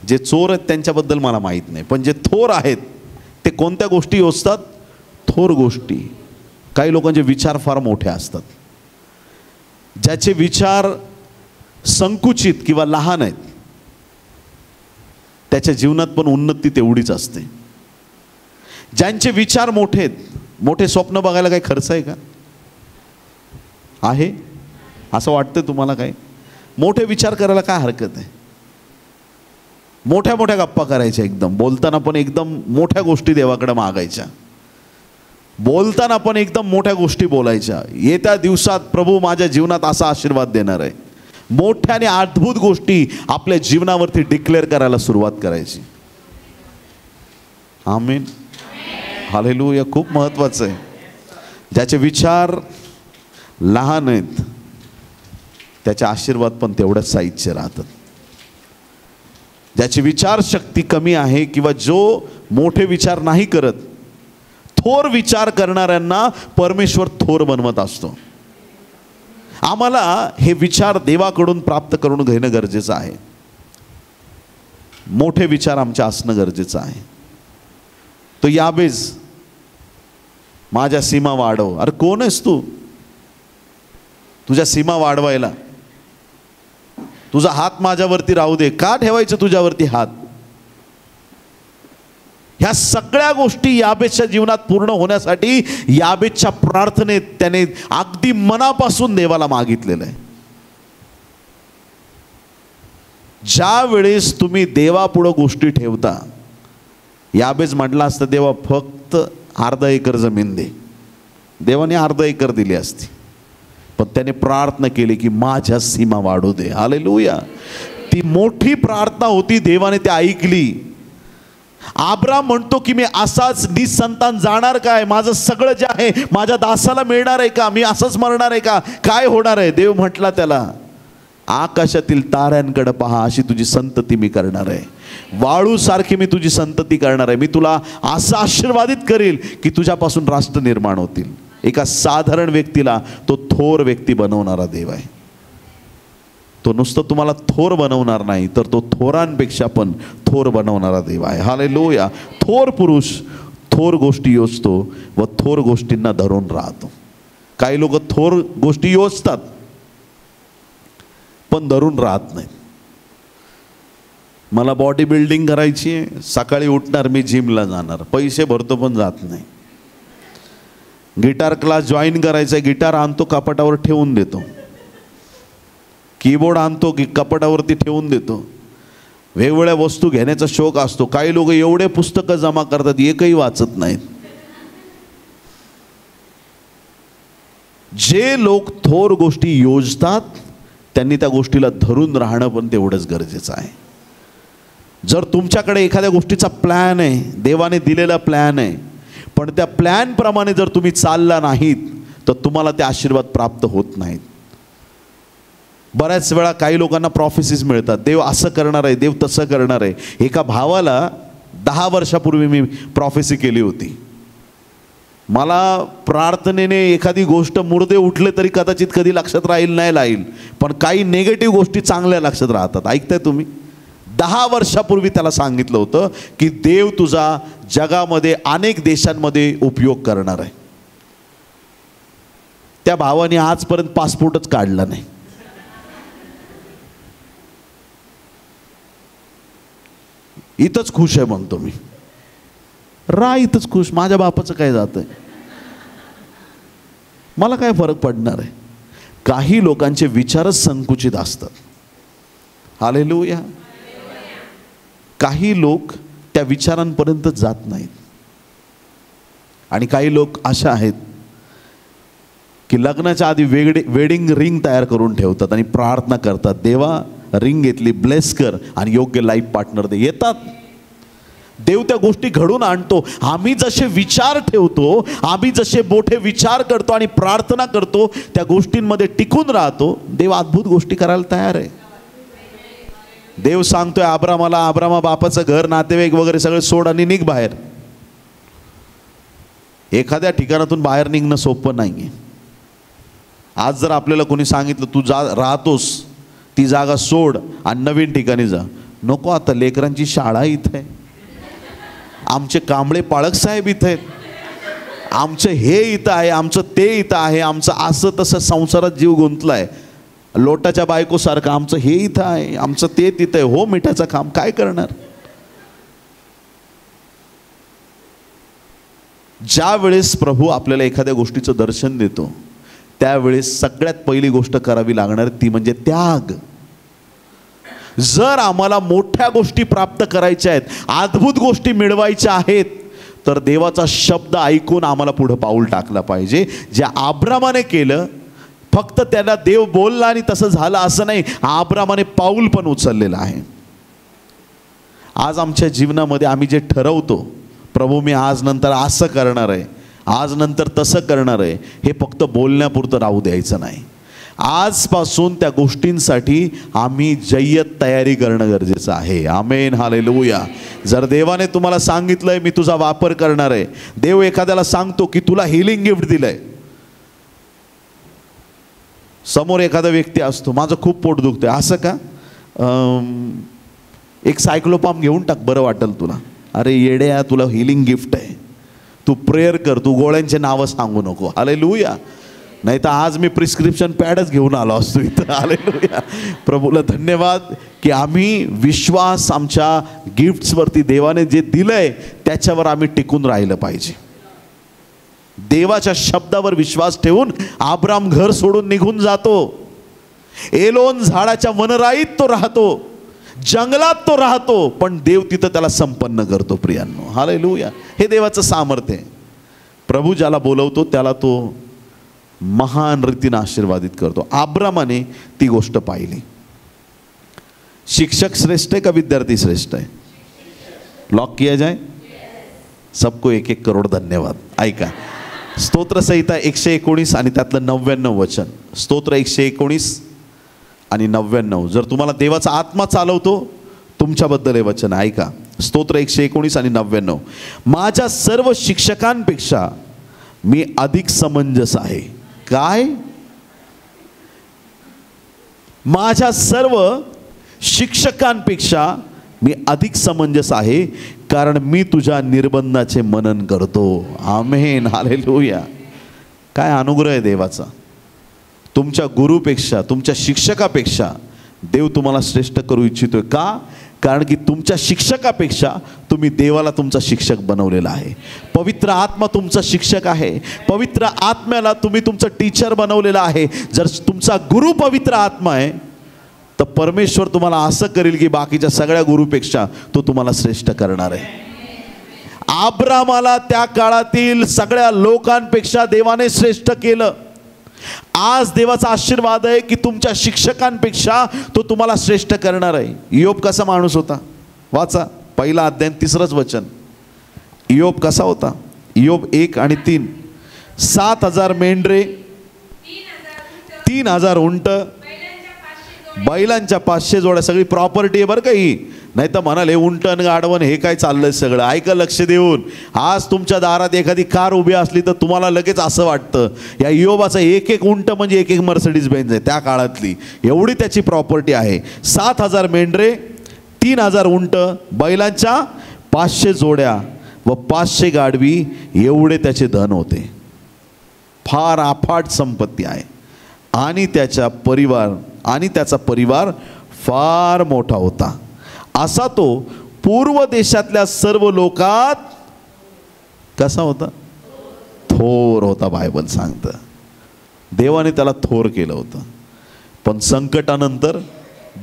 जे चोर आहेत त्यांच्याबद्दल मला माहीत नाही, पण जे थोर आहेत ते कोणत्या गोष्टी असतात? थोर गोष्टी. काही लोकांचे विचार फार मोठे असतात. ज्याचे विचार संकुचित किंवा लहान आहेत त्याच्या जीवनात पण उन्नती तेवढीच असते. ज्यांचे विचार मोठे आहेत, मोठे स्वप्न बघायला काही खर्च आहे का? आहे असं वाटतं तुम्हाला? काय मोठे विचार करायला काय हरकत आहे? मोठ्या मोठ्या गप्पा करायच्या, एकदम बोलताना पण एकदम मोठ्या गोष्टी देवाकडे मागायच्या, बोलताना पण एकदम मोठ्या गोष्टी बोलायच्या. येत्या दिवसात प्रभू माझ्या जीवनात असा आशीर्वाद देणार आहे. मोठ्या आणि अद्भुत गोष्टी आपल्या जीवनावरती डिक्लेअर करायला सुरुवात करायची. आमीन. हालेलुया. खूप महत्त्वाचं आहे. ज्याचे विचार लहान आहेत त्याचे आशीर्वाद पण तेवढ्याच साईजचे राहतात. ज्याची विचारशक्ती कमी आहे किंवा जो मोठे विचार नाही करत, थोर विचार करणाऱ्यांना परमेश्वर थोर बनवत असतो. आम्हाला हे विचार देवाकडून प्राप्त करून घेणं गरजेचं आहे. मोठे विचार आमच्या असणं गरजेचं आहे. तो याबेज, माझ्या सीमा वाढव. अरे कोण आहेस तू तुझ्या सीमा वाढवायला? तुझा हात माझ्यावरती राहू दे. का ठेवायचं तुझ्यावरती हात? ह्या सगळ्या गोष्टी याबेजच्या जीवनात पूर्ण होण्यासाठी याबेजच्या प्रार्थनेत त्याने अगदी मनापासून देवाला मागितलेलं आहे. ज्या वेळेस तुम्ही देवापुढं गोष्टी ठेवता, याबेज म्हटला असतं देवा फक्त अर्धा एकर जमीन दे. देवाने अर्धा एकर दिली असती, पण त्याने प्रार्थना केली की माझ्या सीमा वाढू दे. हालेलुया. ती मोठी प्रार्थना होती, देवाने ती ऐकली आब्राम म्हणतो की मी असाच निसंतान जाणार काय, माझं सगळं जे आहे माझ्या दासाला मिळणार आहे का, मी असंच मरणार आहे का, काय होणार आहे. देव म्हटला त्याला, आकाशातील ताऱ्यांकडे पहा, अशी तुझी संतती मी करणार आहे, वाळूसारखी मी तुझी संतती करणार आहे. मी तुला असं आशीर्वादित करेल की तुझ्यापासून राष्ट्र निर्माण होतील. एका साधारण व्यक्तीला तो थोर व्यक्ती बनवणारा देव आहे. तो नुसतं तुम्हाला थोर बनवणार नाही, तर तो थोरांपेक्षा पण थोर बनवणारा देव आहे. हालेलुया. थोर पुरुष थोर गोष्टी योजतो व थोर गोष्टींना धरून राहतो. काही लोक थोर गोष्टी योजतात पण धरून राहत नाही. मला बॉडी बिल्डिंग करायची आहे, सकाळी उठणार, मी जिमला जाणार, पैसे भरतो पण जात नाही. गिटार क्लास जॉईन करायचा आहे, गिटार आणतो कपाटावर ठेवून देतो, कीबोर्ड आणतो की कपाटावरती ठेवून देतो. वेगवेगळ्या वस्तू घेण्याचा शौक असतो. काही लोक एवढे पुस्तकं जमा करतात, एकही वाचत नाहीत. जे लोक थोर गोष्टी योजतात त्यांनी त्या गोष्टीला धरून राहणं पण तेवढंच गरजेचं आहे. जर तुमच्याकडे एखाद्या गोष्टीचा प्लॅन आहे, देवाने दिलेला प्लॅन आहे, पण त्या प्लॅनप्रमाणे जर तुम्ही चालला नाहीत तर तुम्हाला ते आशीर्वाद प्राप्त होत नाहीत. बऱ्याच वेळा काही लोकांना प्रॉफेसीज मिळतात, देव असं करणार आहे, देव तसं करणार आहे. एका भावाला 10 वर्षापूर्वी मी प्रॉफेसी केली होती. मला प्रार्थनेने एखादी गोष्ट, मुर्दे उठले तरी कदाचित कधी लक्षात राहील नाही राहील, पण काही नेगेटिव्ह गोष्टी चांगल्या लक्षात राहतात. ऐकताय तुम्ही? 10 वर्षापूर्वी त्याला सांगितलं होतं की देव तुझा जगामध्ये अनेक देशांमध्ये उपयोग करणार आहे. त्या भावाने आजपर्यंत पासपोर्टच काढला नाही. इथंच खुश आहे म्हणतो मी. इथंच खुश, माझ्या बापाचं काय जातंय, मला काय फरक पडणार आहे. काही लोकांचे विचारच संकुचित असतात. हालेलुया. काही लोक त्या विचारांपर्यंत जात नाहीत. आणि काही लोक अशा आहेत की लग्नाच्या आधी वेडिंग रिंग तयार करून ठेवतात आणि प्रार्थना करतात, देवा रिंग घेतली, ब्लेस कर आणि योग्य लाईफ पार्टनर दे. येतात, देव त्या गोष्टी घडून आणतो. आम्ही जसे विचार ठेवतो, आम्ही जसे मोठे विचार करतो आणि प्रार्थना करतो, त्या गोष्टींमध्ये टिकून राहतो, देव अद्भुत गोष्टी करायला तयार आहे. देव सांगतोय अब्रामाला, अब्रामा बापाचं घर, नातेवाईक वगैरे सगळे सोड आणि निघ बाहेर. एखाद्या ठिकाणातून बाहेर निघणं सोपं नाहीये. आज जर आपल्याला कोणी सांगितलं तू राहतोस ती जागा सोड आणि नवीन ठिकाणी जा, नको, आता लेकरांची शाळा इथं आहे, आमचे कांबळे पाळक साहेब इथं आहेत, आमचं हे इथं आहे, आमचं ते इथं आहे, आमचं असं तसं संसारात जीव गुंतलाय, लोटाच्या बायकोसारखं आमचं हे इथं आहे, आमचं ते तिथं आहे, हो मिठाचं काम, काय करणार. ज्या वेळेस प्रभू आपल्याला एखाद्या गोष्टीचं दर्शन देतो त्यावेळेस सगळ्यात पहिली गोष्ट करावी लागणार ती म्हणजे त्याग. जर आम्हाला मोठ्या गोष्टी प्राप्त करायच्या आहेत, अद्भुत गोष्टी मिळवायच्या आहेत, तर देवाचा शब्द ऐकून आम्हाला पुढे पाऊल टाकलं पाहिजे. जे अब्रामाने केलं, फक्त त्याला देव बोलला आणि तसं झालं असं नाही, अब्रामाने पाऊल पण उचललेलं आहे. आज आमच्या जीवनामध्ये आम्ही जे ठरवतो, प्रभू मी आज नंतर असं करणार आहे, आज नंतर तसं करणार आहे, हे फक्त बोलण्यापुरतं राहू द्यायचं नाही. आजपासून त्या गोष्टींसाठी आम्ही जय्यत तयारी करणं गरजेचं आहे. आमेन, हालेलुया. जर देवाने तुम्हाला सांगितलंय मी तुझा वापर करणार आहे, देव एखाद्याला सांगतो की तुला हिलिंग गिफ्ट दिलंय, समोर एखादा व्यक्ती असतो, माझं खूप पोट दुखतंय, असं का, एक सायक्लोपाम घेऊन टाक, बरं वाटेल तुला. अरे येड्या, तुला हिलिंग गिफ्ट आहे, तू प्रेयर कर, तू गोळ्यांचे नावं सांगू नको. हालेलुया. नाही तर आज मी प्रिस्क्रिप्शन पॅडच घेऊन आलो असतो इथं. हालेलुया. प्रभूला धन्यवाद की आम्ही विश्वास आमच्या गिफ्ट्सवरती, देवाने जे दिलंय त्याच्यावर आम्ही टिकून राहिलं पाहिजे. देवाच्या शब्दावर विश्वास ठेवून अब्राम घर सोडून निघून जातो. एलोन झाडाच्या वनराईत तो राहतो, जंगलात तो राहतो, पण देव तिथं त्याला संपन्न करतो. प्रियांनो, हालेलुया. हे देवाचं सामर्थ्य आहे. प्रभू ज्याला बोलवतो त्याला तो महान रीतीने आशीर्वादित करतो. अब्रामाने ती गोष्ट पाहिली. शिक्षक श्रेष्ठ आहे का विद्यार्थी श्रेष्ठ आहे? लॉक किया जाए? सबको 1-1 करोड धन्यवाद. ऐका, स्तोत्रसंहिता 119 आणि त्यातलं 99 वचन. स्तोत्र 119 आणि 99. जर तुम्हाला देवाचा आत्मा चालवतो तुमच्याबद्दल हे वचन ऐका. स्तोत्र 119 आणि 99. माझ्या सर्व शिक्षकांपेक्षा मी अधिक समंजस आहे. काय? माझ्या सर्व शिक्षकांपेक्षा मी अधिक समंजस आहे, कारण मी तुझ्या निर्बंधाचे मनन करतो. आमेन, हालेलुया. काय अनुग्रह आहे देवाचा. तुमच्या गुरुपेक्षा, तुमच्या शिक्षकापेक्षा देव तुम्हाला श्रेष्ठ करू इच्छितोय. का? कारण की तुमच्या शिक्षकापेक्षा तुम्ही देवाला तुमचा शिक्षक बनवलेला आहे. पवित्र आत्मा तुमचा शिक्षक आहे. पवित्र आत्म्याला तुम्ही तुमचं टीचर बनवलेलं आहे. जर तुमचा गुरु पवित्र आत्मा आहे तर परमेश्वर तुम्हाला असं करेल की बाकीच्या सगळ्या गुरुपेक्षा तो तुम्हाला श्रेष्ठ करणार आहे. अब्रामाला त्या काळातील सगळ्या लोकांपेक्षा देवाने श्रेष्ठ केलं. आज देवाचा आशीर्वाद आहे की तुमच्या शिक्षकांपेक्षा तो तुम्हाला श्रेष्ठ करणार आहे. इयोब कसा माणूस होता? वाचा, पहिला अध्याय 3रं वचन. इयोब कसा होता? इयोब 1 आणि 3. 7,000 मेंढरे, 3,000 उंट, बैलांच्या 500 जोड्या. सगळी प्रॉपर्टी आहे बरं का ही. नाही तर म्हणाले उंटन गाडवण हे काय चाललंय सगळं. ऐका लक्ष देऊन. आज तुमच्या दारात एखादी कार उभी असली तर तुम्हाला लगेच असं वाटतं या इयोबाचा 1-1 उंट म्हणजे 1-1 मर्सिडीज बेंज आहे त्या काळातली. एवढी त्याची प्रॉपर्टी आहे. 7,000 मेंढरे, 3,000 उंट, बैलांच्या 500 जोड्या व 500 गाढवी, एवढे त्याचे धन होते. फार अफाट संपत्ती आहे. आणि त्याचा परिवार फार मोठा होता. असा तो पूर्व देशातल्या सर्व लोकात कसा होता? थोर होता. बायबल सांगतं देवाने त्याला थोर केलं होतं. पण संकटानंतर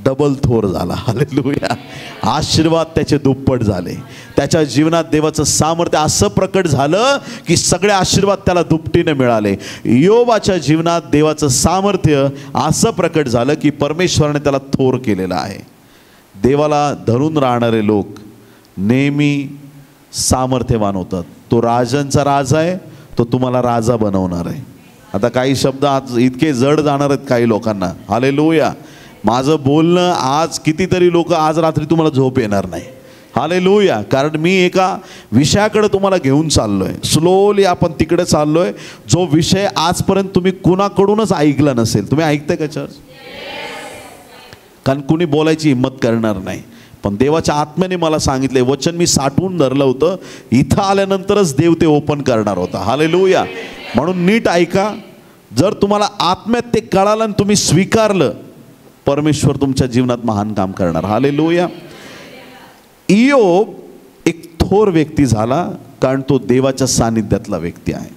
डबल थोर झाला. हालेलुया. आशीर्वाद त्याचे दुप्पट झाले. त्याच्या जीवनात देवाचं सामर्थ्य असं प्रकट झालं की सगळे आशीर्वाद त्याला दुपटीने मिळाले. इयोबाच्या जीवनात देवाचं सामर्थ्य असं प्रकट झालं की परमेश्वराने त्याला थोर केलेलं आहे. देवाला धरून राहणारे लोक नेहमी सामर्थ्यवान होतात. तो राजांचा राजा आहे, तो तुम्हाला राजा बनवणार आहे. आता काही शब्द आज इतके जड जाणार आहेत काही लोकांना. हालेलुया. माझं बोलणं आज कितीतरी लोक आज रात्री तुम्हाला झोप येणार नाही. हालेलुया. कारण मी एका विषयाकडे तुम्हाला घेऊन चाललोय. स्लोली आपण तिकडे चाललोय जो विषय आजपर्यंत तुम्ही कुणाकडूनच ऐकला नसेल. तुम्ही ऐकताय का चर्च? कारण कुणी बोलायची हिंमत करणार नाही. पण देवाच्या आत्म्याने मला सांगितले वचन मी साठवून धरलं होतं. इथं आल्यानंतरच देव ते ओपन करणार होता. हालेलुया. म्हणून नीट ऐका. जर तुम्हाला आत्म्यात ते कळालं आणि तुम्ही स्वीकारलं, परमेश्वर तुमच्या जीवनात महान काम करणार. हालेलुया. इयोब एक थोर व्यक्ती झाला कारण तो देवाच्या सानिध्यातला व्यक्ती आहे.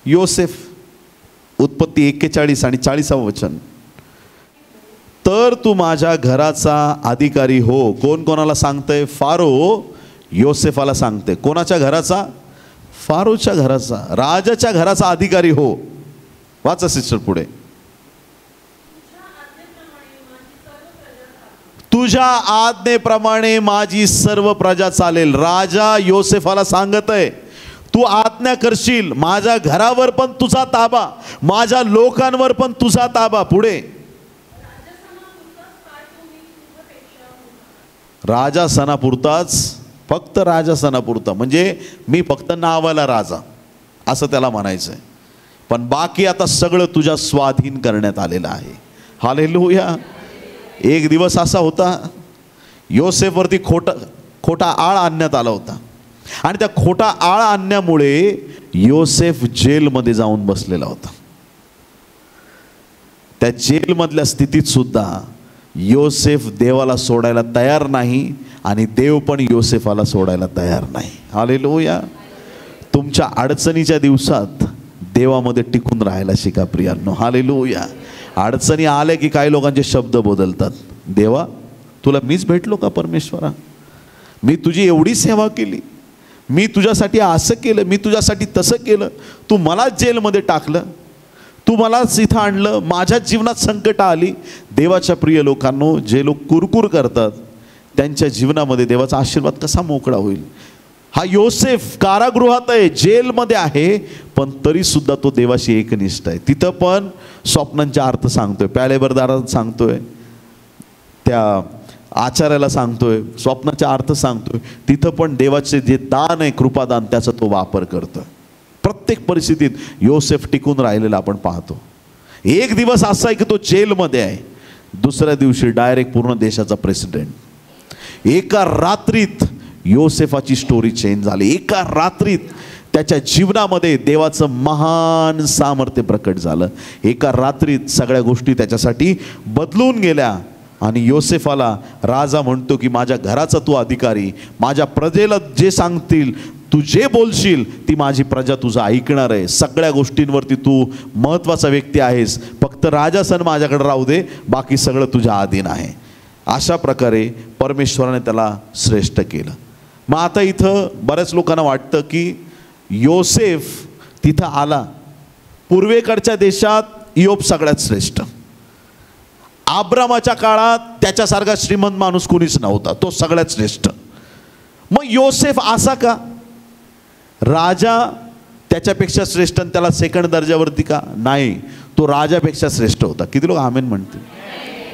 योसेफ, उत्पत्ती 41 आणि 40 वचन. तर तू माझ्या घराचा अधिकारी हो. कोण कोणाला सांगतंय? फारो योसेफाला सांगते. कोणाच्या घराचा? फारोच्या घराचा, राजाच्या घराचा अधिकारी हो. वाचा सिस्टर पुढे. तुझ्या आज्ञेप्रमाणे माझी सर्व प्रजा चालेल. राजा योसेफाला सांगत आहे तू आज्ञा करशील, माझ्या घरावर पण तुझा ताबा, माझ्या लोकांवर पण तुझा ताबा. पुढे राजा सणापुरताच, फक्त राजा सणापुरता. म्हणजे मी फक्त नावाला राजा असं त्याला म्हणायचं आहे. पण बाकी आता सगळं तुझ्या स्वाधीन करण्यात आलेलं आहे. हालेलुया. एक दिवस असा होता योसेफवरती खोटा आळ आणण्यात आला होता. आणि त्या खोटा आळ आणण्यामुळे योसेफ जेलमध्ये जाऊन बसलेला होता. त्या जेलमधल्या स्थितीत सुद्धा योसेफ देवाला सोडायला तयार नाही आणि देव पण योसेफाला सोडायला तयार नाही. हालेलुया. तुमच्या अडचणीच्या दिवसात देवामध्ये टिकून राहायला शिका प्रियांनो. हालेलुया. अडचणी आल्या की काही लोकांचे शब्द बदलतात. देवा तुला मीच भेटलो का? परमेश्वरा मी तुझी एवढी सेवा केली, मी तुझ्यासाठी असं केलं, मी तुझ्यासाठी तसं केलं, तू मलाच जेलमध्ये टाकलं, तू मलाच इथं आणलं, माझ्या जीवनात संकट आली. देवाच्या प्रिय लोकांनो, जे लोक कुरकुर करतात त्यांच्या जीवनामध्ये देवाचा आशीर्वाद कसा मोकळा होईल. हा योसेफ कारागृहात आहे, जेलमध्ये आहे, पण तरी सुद्धा तो देवाशी एकनिष्ठ आहे. तिथं पण स्वप्नांचा अर्थ सांगतोय, प्यालेबरदारात सांगतोय, त्या आचार्याला सांगतोय, स्वप्नाचा अर्थ सांगतोय. तिथं पण देवाचे जे दान आहे, कृपादान, त्याचा तो वापर करतोय. प्रत्येक परिस्थितीत योसेफ टिकून राहिलेला आपण पाहतो. एक दिवस असा आहे की तो जेलमध्ये आहे, दुसऱ्या दिवशी डायरेक्ट पूर्ण देशाचा प्रेसिडेंट. एका रात्रीत योसेफाची स्टोरी चेंज झाली. एका रात्रीत त्याच्या जीवनामध्ये देवाचं महान सामर्थ्य प्रकट झालं. एका रात्रीत सगळ्या गोष्टी त्याच्यासाठी बदलून गेल्या. आणि योसेफाला राजा म्हणतो की माझ्या घराचा तू अधिकारी, माझ्या प्रजेला जे सांगतील, तू जे बोलशील ती माझी प्रजा तुझं ऐकणार आहे. सगळ्या गोष्टींवरती तू महत्त्वाचा व्यक्ती आहेस, फक्त राजासन माझ्याकडे राहू दे, बाकी सगळं तुझ्या अधीन आहे. अशा प्रकारे परमेश्वराने त्याला श्रेष्ठ केलं. मग आता इथं बऱ्याच लोकांना वाटतं की योसेफ तिथं आला, पूर्वेकडच्या देशात इयोब सगळ्यात श्रेष्ठ. अब्रामाच्या काळात त्याच्यासारखा श्रीमंत माणूस कोणीच नव्हता, तो सगळ्यात श्रेष्ठ. मग योसेफ असा का? राजा त्याच्यापेक्षा श्रेष्ठ आणि त्याला सेकंड दर्जावरती का? नाही, तो राजापेक्षा श्रेष्ठ होता. किती लोक आमेन म्हणतील?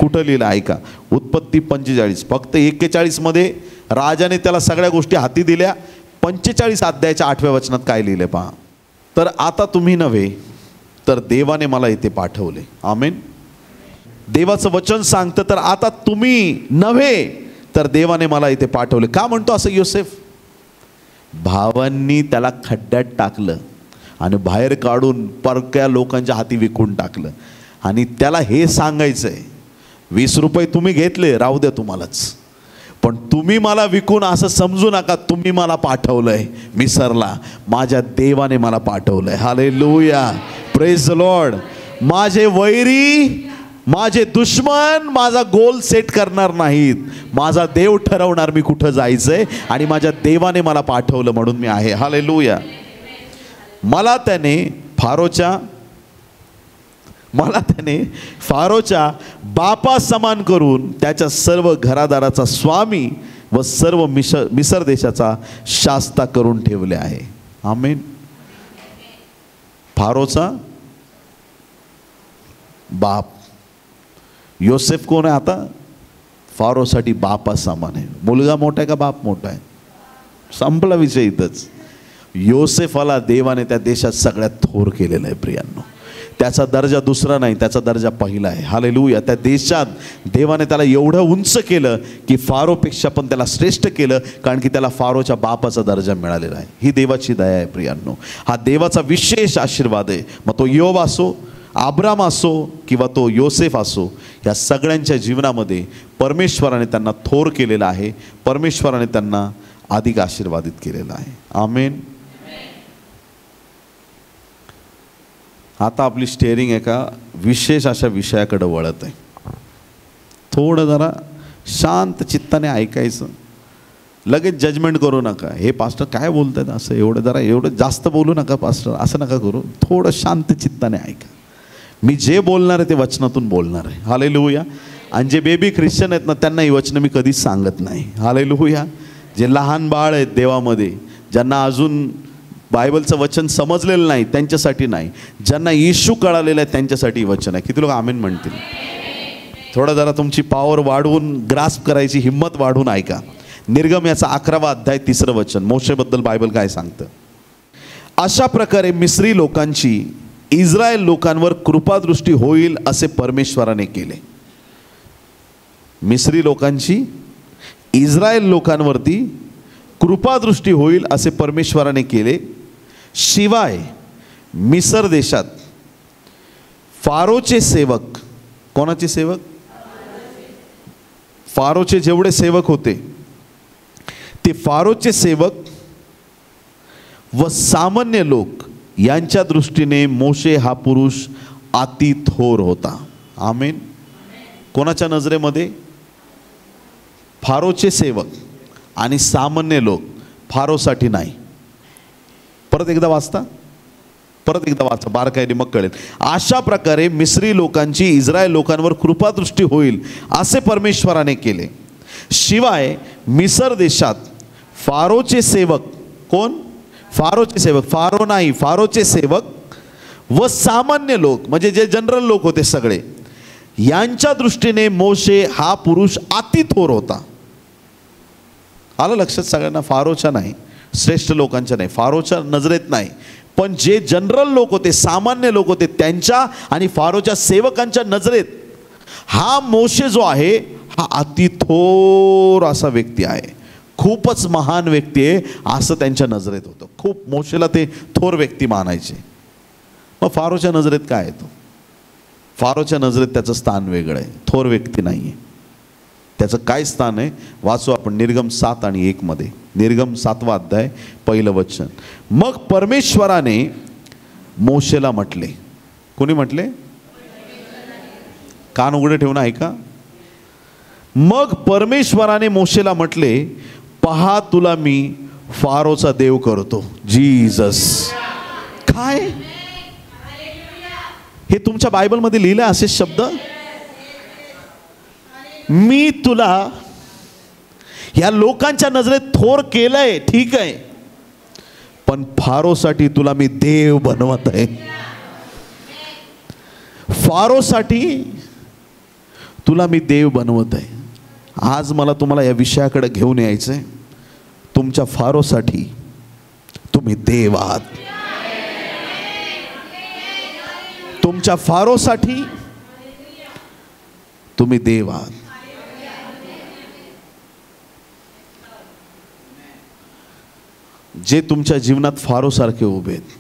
कुठं लिहिलं ऐका, उत्पत्ती 45, फक्त 41 मध्ये राजाने त्याला सगळ्या गोष्टी हाती दिल्या. 45 अध्यायाच्या 8व्या वचनात काय लिहिले पहा. तर आता तुम्ही नव्हे तर देवाने मला इथे पाठवले. आमेन. देवाचं वचन सांगतं, तर आता तुम्ही नव्हे तर देवाने मला इथे पाठवले. का म्हणतो असं योसेफ? भावांनी त्याला खड्ड्यात टाकलं आणि बाहेर काढून परक्या लोकांच्या हाती विकून टाकलं. आणि त्याला हे सांगायचंय, 20 रुपये तुम्ही घेतले, राहू द्या तुम्हालाच, पण तुम्ही मला विकून असं समजू नका, तुम्ही मला पाठवलंय. मिसरला, माझ्या देवाने मला पाठवलंय. Hallelujah, praise the Lord. माझे वैरी, माझे दुश्मन माझा गोल सेट करणार नाहीत. माझा देव ठरवणार मी कुठं जायचंय, आणि माझ्या देवाने मला पाठवलं म्हणून मी आहे. हालेलुया. मला त्याने फारोच्या बापा समान करून त्याच्या सर्व घरादाराचा स्वामी व सर्व मिसर देशाचा शास्ता करून ठेवले आहे. आमेन. फारोचा बाप योसेफ कोण आहे? आता फारोसाठी बापा समान आहे. मुलगा मोठा आहे का बाप मोठा आहे? संपला विषय इथंच. योसेफाला देवाने त्या देशात सगळ्यात थोर केलेलं आहे प्रियांनो. त्याचा दर्जा दुसरा नाही, त्याचा दर्जा पहिला आहे. हालेलुया. त्या देशात देवाने त्याला एवढं उंच केलं की फारोपेक्षा पण त्याला श्रेष्ठ केलं, कारण की त्याला फारोच्या बापाचा दर्जा मिळालेला आहे. ही देवाची दया आहे प्रियांनो. हा देवाचा विशेष आशीर्वाद आहे. मग तो इयोब असो, अब्राम असो किंवा तो योसेफ असो, या सगळ्यांच्या जीवनामध्ये परमेश्वराने त्यांना थोर केलेलं आहे. परमेश्वराने त्यांना अधिक आशीर्वादित केलेलं आहे. आमेन. आता आपली स्टेअरिंग एका विशेष अशा विषयाकडे वळत आहे. थोडं जरा शांत चित्ताने ऐकायचं, लगेच जजमेंट करू नका. हे पास्टर काय बोलतात असं, एवढं जास्त बोलू नका पास्टर, असं नका करू. थोडं शांत चित्ताने ऐका. मी जे बोलणार आहे ते वचनातून बोलणार आहे. हालेलुया. आणि जे बेबी ख्रिश्चन आहेत ना, त्यांना ही वचनं मी कधीच सांगत नाही. हालेलुया. जे लहान बाळ आहेत देवामध्ये, ज्यांना अजून बायबलचं वचन समजलेलं नाही त्यांच्यासाठी नाही, ज्यांना येशू कळालेलं आहे त्यांच्यासाठी वचन आहे. किती लोक आमेन म्हणतील? थोडं जरा तुमची पॉवर वाढवून, ग्रास्प करायची हिम्मत वाढवून ऐका. निर्गम याचा 11वा अध्याय 3रं वचन, मोशेबद्दल बायबल काय सांगतं? अशा प्रकारे मिस्री लोकांची इस्रायल लोकांवर कृपादृष्टी होईल असे परमेश्वराने केले. मिस्री लोकांची इस्रायल लोकांवरती कृपादृष्टी होईल असे परमेश्वराने केले. शिवाय मिसर देशात फारोचे सेवक, कोणाचे सेवक? फारोचे जेवढे सेवक होते ते फारोचे सेवक व सामान्य लोक यांच्या दृष्टीने मोशे हा पुरुष अति थोर होता. आमेन. कोणाच्या नजरेमध्ये? फारोचे सेवक आणि सामान्य लोक, फारोसाठी नाही. परत एकदा वाचा, बारकाईने मग कळेल. अशा प्रकारे मिस्री लोकांची इस्रायल लोकांवर कृपादृष्टी होईल असे परमेश्वराने केले. शिवाय मिसर देशात फारोचे सेवक, कोण? फारोचे सेवक, फारो नाही, फारोचे सेवक व सामान्य लोक, म्हणजे जे जनरल लोक होते सगळे, यांच्या दृष्टीने मोशे हा पुरुष अति थोर होता. आलं लक्षात सगळ्यांना? फारोच्या नाही, श्रेष्ठ लोकांच्या नाही, फारोच्या नजरेत नाही, पण जे जनरल लोक होते, सामान्य लोक होते, त्यांच्या आणि फारोच्या सेवकांच्या नजरेत हा मोशे जो आहे हा अति थोर असा व्यक्ती आहे, खूपच महान व्यक्ती आहे असं त्यांच्या नजरेत होतं. खूप मोशेला ते थोर व्यक्ती मानायचे. मग फारोच्या नजरेत काय आहे? तो फारोच्या नजरेत त्याचं स्थान वेगळं आहे, थोर व्यक्ती नाही आहे. त्याचं काय स्थान आहे वाचू आपण निर्गम 7 आणि 1 मध्ये. निर्गम 7वा अध्याय 1 वचन. मग परमेश्वराने मोशेला म्हटले, कोणी म्हटले? कान उघडे ठेवून ऐका. मग परमेश्वराने मोशेला म्हटले, पहा तुला मी फारोचा देव करतो. जीसस. काय हे तुमच्या बायबलमध्ये लिहिलं असे शब्द? मी तुला या लोकांच्या नजरेत थोर केलंय, ठीक आहे, पण फारोसाठी तुला मी देव बनवत आहे. फारोसाठी तुला मी देव बनवत आहे. आज मला तुम्हाला या विषयाकडे घेऊन यायचंय. तुमच्या फारोसाठी तुम्ही देव आहात. तुमच्या फारोसाठी तुम्ही देव आहात. जे तुमच्या जीवनात फारोसारखे उभे आहेत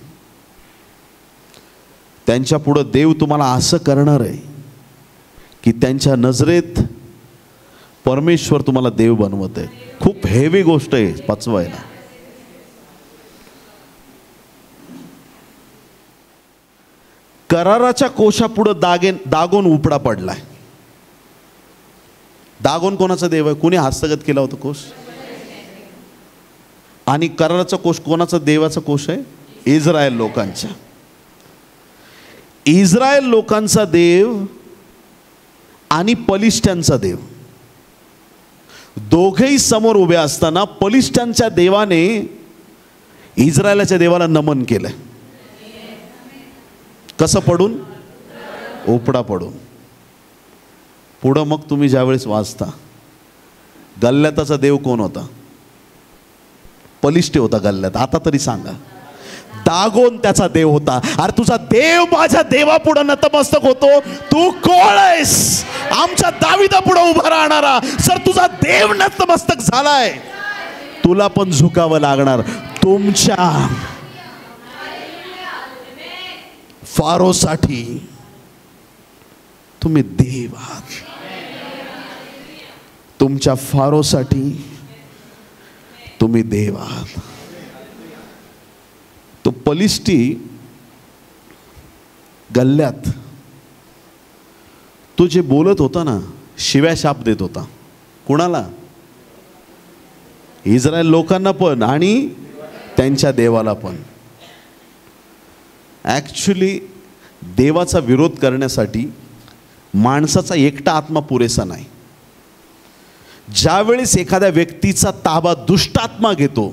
त्यांच्या पुढे देव तुम्हाला असं करणार आहे की त्यांच्या नजरेत परमेश्वर तुम्हाला देव बनवत आहे. खूप हेवी गोष्ट आहे पचवायला. कराराच्या कोशापुढे दागोन उपडा पडलाय. दागोन कोणाचा देव आहे? कोणी हस्तगत केला होता कोश? आणि कराराचा कोश कोणाचा देवाचा कोश आहे? इस्रायल लोकांचा. इस्रायल लोकांचा देव आणि पलिष्ठ्यांचा देव दोघेही समोर उभे असताना पलिष्ठ्यांच्या देवाने इस्रायलाच्या देवाला नमन केलं. कसं पडून? उपडा पडून. पुढं मग तुम्ही ज्यावेळेस वाचता गल्ल्याताचा देव कोण होता? पलिष्ठ होता गल्ल्यात. आता तरी सांगा. दागोन त्याचा देव होता. अरे तुझा देव माझ्या देवापुढे नतमस्तक होतो. तू कोण आहेस? आमच्या दाविदापुढे उभा राहणारा. सर तुझा देव नतमस्तक झालाय, तुला पण झुकावं लागणार. तुमच्या फारोसाठी तुम्ही देव आहात. तुमच्या फारोसाठी तुम्ही देव आहात. तो पलिष्ठी गल्ल्यात तो जे बोलत होता ना, शिव्या शाप देत होता. कुणाला? इस्रायल लोकांना पण आणि त्यांच्या देवाला पण. ॲक्च्युली देवाचा विरोध करण्यासाठी माणसाचा एकटा आत्मा पुरेसा नाही. ज्यावेळेस एखाद्या व्यक्तीचा ताबा दुष्टात्मा घेतो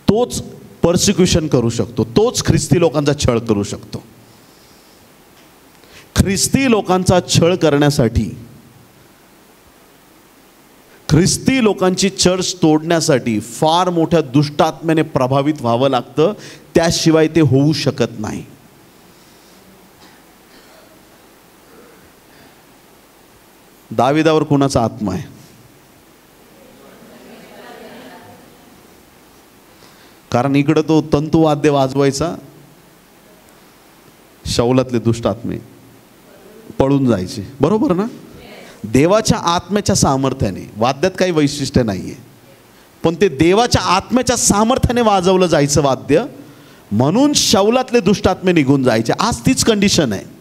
तोच पर्सिक्युशन करू शकतो, तोच ख्रिस्ती लोकांचा छळ करू शकतो. ख्रिस्ती लोकांचा छळ करण्यासाठी, ख्रिस्ती लोकांची चर्च तोडण्यासाठी फार मोठ्या दुष्टात्म्याने प्रभावित व्हावं लागतं. त्याशिवाय ते होऊ शकत नाही. दाविदावर कोणाचा आत्मा आहे? कारण इकडं तो तंतुवाद्य वाजवायचा, शौलातले दुष्टात्मे पळून जायचे. बरोबर ना? देवाच्या आत्म्याच्या सामर्थ्याने. वाद्यात काही वैशिष्ट्य नाहीये, पण ते देवाच्या आत्म्याच्या सामर्थ्याने वाजवलं जायचं वाद्य, म्हणून शौलातले दुष्टात्मे निघून जायचे. आज तीच कंडिशन आहे.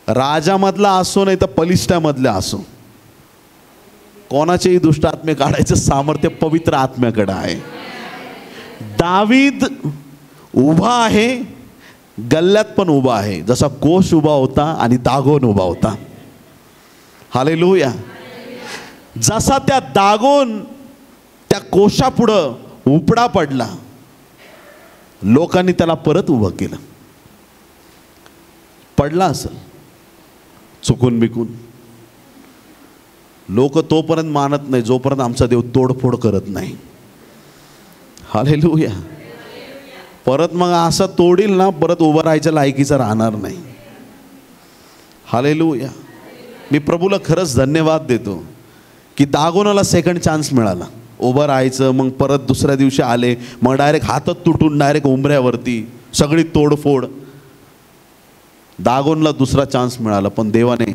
राजामधला असो नाही तर पलिष्ठामधला असो, कोणाचेही दुष्टात्मे काढायचं सामर्थ्य पवित्र आत्म्याकडे आहे. दावीद उभा आहे, गल्ल्यात पण उभा आहे. जसा कोश उभा होता आणि दागोन उभा होता. हालेलुया. जसा त्या दागोन त्या कोशापुढं उपडा पडला, लोकांनी त्याला परत उभं केलं. पडला असेल चुकून बिकून, लोक तोपर्यंत मानत नाही जोपर्यंत आमचा देव तोडफोड करत नाही. हालेलुया. परत मग असं तोडील ना, परत उभं राहायच्या लायकीचा राहणार नाही. हालेलुया. मी प्रभूला खरंच धन्यवाद देतो की दागोनाला सेकंड चान्स मिळाला उभं राहायचं. मग परत दुसऱ्या दिवशी आले, मग डायरेक्ट हातात तुटून डायरेक्ट उंबऱ्यावरती सगळी तोडफोड. दागोनला दुसरा चान्स मिळाला, पण देवाने,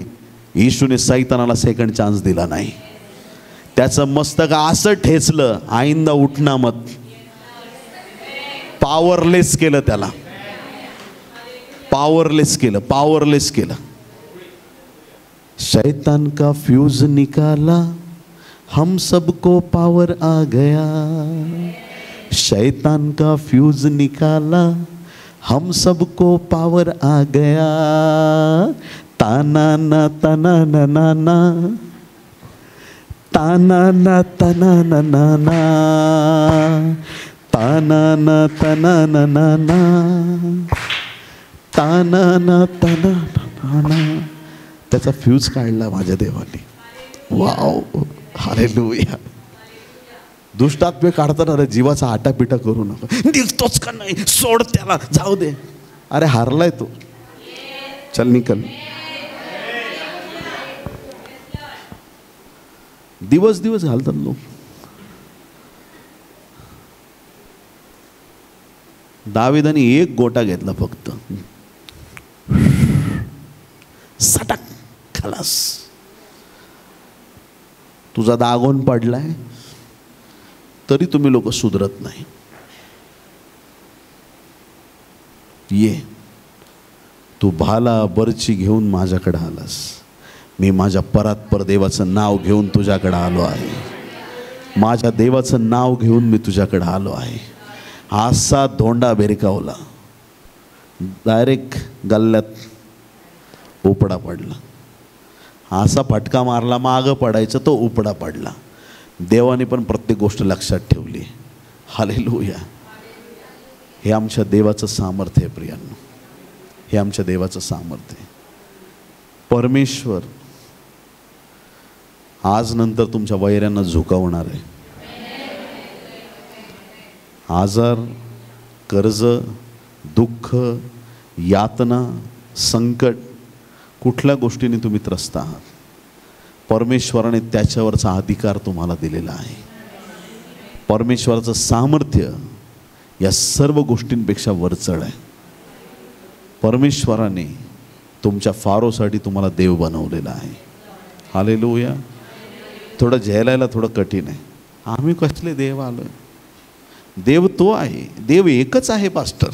येशूने सैतानाला सेकंड चान्स दिला नाही. त्याचं मस्तक असं ठेचलं, आईंदा उठना मत, पॉवरलेस केलं त्याला, पॉवरलेस केलं, पॉवरलेस केलं. शैतान का फ्यूज निकाला, हम सबको पावर आ गया. शैतान का फ्यूज निकाला, हम सबको पावर आ गया. ताना ना तना ना ना ना, ताना ना तना ना ना ना, ताना ना तना ना ना ना, ताना ना तना ना ना. त्याचा फ्यूज काढला माझ्या देवाने. वाव. हालेलुया. दुष्टात्मे काढताना रे जीवाचा आटापिटा करू नका. निघतोच का नाही, सोड त्याला, जाऊ दे. अरे हारलाय तो, चल निकल. दिवस दिवस घालतात लोक. दाविदाने एक गोटा घेतला फक्त, सटक, खलास. तुझा दागोन पडलाय तरी तुम्ही लोक सुधरत नाही. ये, तू भाला बरची घेऊन माझ्याकडे आलास, मी माझ्या परात्पर देवाचं नाव घेऊन तुझ्याकडे आलो आहे. माझ्या देवाचं नाव घेऊन मी तुझ्याकडे आलो आहे. असा धोंडा बेरकावला, डायरेक्ट गल्ल्यात उपडा पडला. असा फटका मारला, मागं पडायचं तो उपडा पडला. देवाने पण प्रत्येक गोष्ट लक्षात ठेवली. हालेलुया. हे आमच्या देवाचं सामर्थ्य आहे प्रियांनो, हे आमच्या देवाचं सामर्थ्य आहे. परमेश्वर आज नंतर तुमच्या वैऱ्यांना झुकवणार आहे. आजार, कर्ज, दुःख, यातना, संकट, कुठल्या गोष्टीने तुम्ही त्रस्त आहात, परमेश्वराने त्याच्यावरचा अधिकार तुम्हाला दिलेला आहे. परमेश्वराचं सामर्थ्य या सर्व गोष्टींपेक्षा वरचढ आहे. परमेश्वराने तुमच्या फारोसाठी तुम्हाला देव बनवलेला आहे. हालेलुया. थोडं झेलायला थोडं कठीण आहे. आम्ही कसले देव आलोय? देव तो आहे, देव एकच आहे पास्टर.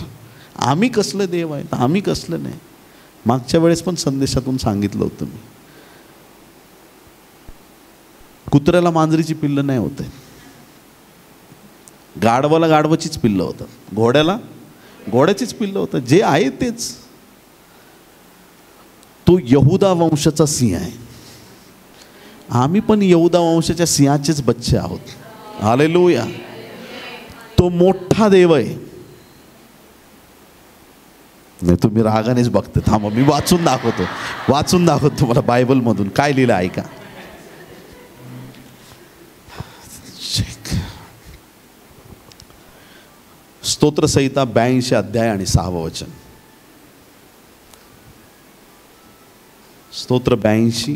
आम्ही कसले देव आहेत, आम्ही कसलं नाही. मागच्या वेळेस पण संदेशातून सांगितलं होतं मी, कुत्र्याला मांजरीची पिल्लं नाही होत आहे, गाढवाला गाढवाचीच पिल्लं होतात, घोड्याला घोड्याचीच पिल्लं होतं. जे आहे तेच. तो यहुदा वंशाचा सिंह आहे. आम्ही पण यहुदा वंशाच्या सिंहाचेच बच्चे आहोत. हालेलुया. तो मोठा देव आहे. नाही तुम्ही रागानेच बघते. थांबा, मी वाचून दाखवतो तुम्हाला बायबलमधून काय लिहिलं ऐका. स्तोत्रसंहिता 82 अध्याय आणि 6 वचन. स्तोत्र 82,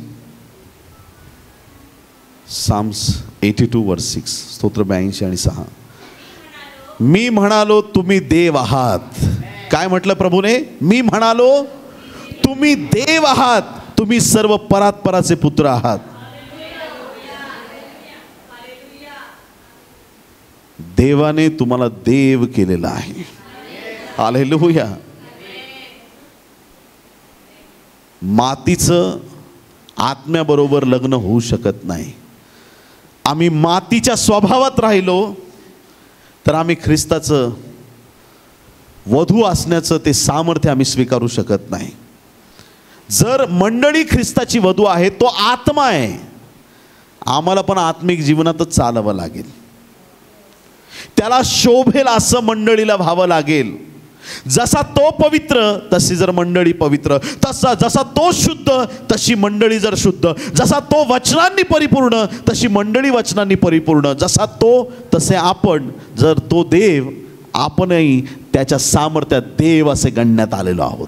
साम्स 82 वर्स 6. स्तोत्र 82 आणि 6. मी म्हणालो तुम्ही देव आहात. काय म्हटलं प्रभूने? मी म्हणालो तुम्ही देव आहात, तुम्ही सर्व परात्पराचे पुत्र आहात. देवाने तुम्हाला देव केलेला आहे. हालेलुया. मातीचं आत्म्याबरोबर लग्न होऊ शकत नाही. आम्ही मातीच्या स्वभावात राहिलो तर आम्ही ख्रिस्ताचं वधू असण्याचं ते सामर्थ्य आम्ही स्वीकारू शकत नाही. जर मंडळी ख्रिस्ताची वधू आहे, तो आत्मा आहे, आम्हाला पण आत्मिक जीवनातच चालावं लागेल. त्याला शोभेल असं मंडळीला व्हावं लागेल. जसा तो पवित्र तशी जर मंडळी पवित्र, जसा तो शुद्ध तशी मंडळी जर शुद्ध, जसा तो वचनांनी परिपूर्ण तशी मंडळी वचनांनी परिपूर्ण, जसा तो तसे आपण, जर तो देव आपणही त्याच्या सामर्थ्यात देव असे गणण्यात आलेलो आहोत.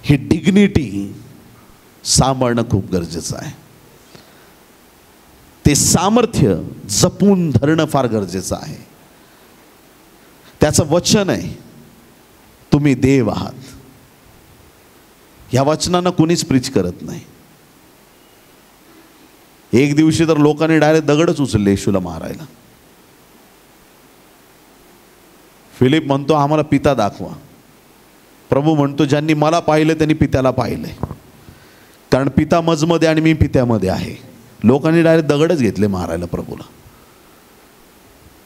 ही डिग्निटी सांभाळणं खूप गरजेचं आहे. ते सामर्थ्य जपून धरणं फार गरजेचं आहे. त्याचं वचन आहे, तुम्ही देव आहात. या वचनांना कुणीच प्रीच करत नाही. एक दिवशी तर लोकांनी डायरेक्ट दगडच उचलले येशूला मारायला. फिलिप म्हणतो आम्हाला पिता दाखवा. प्रभू म्हणतो ज्यांनी मला पाहिलं त्यांनी पित्याला पाहिलंय, कारण पिता मजमध्ये आणि मी पित्यामध्ये आहे. लोकांनी डायरेक्ट दगडच घेतले मारायला प्रभूला.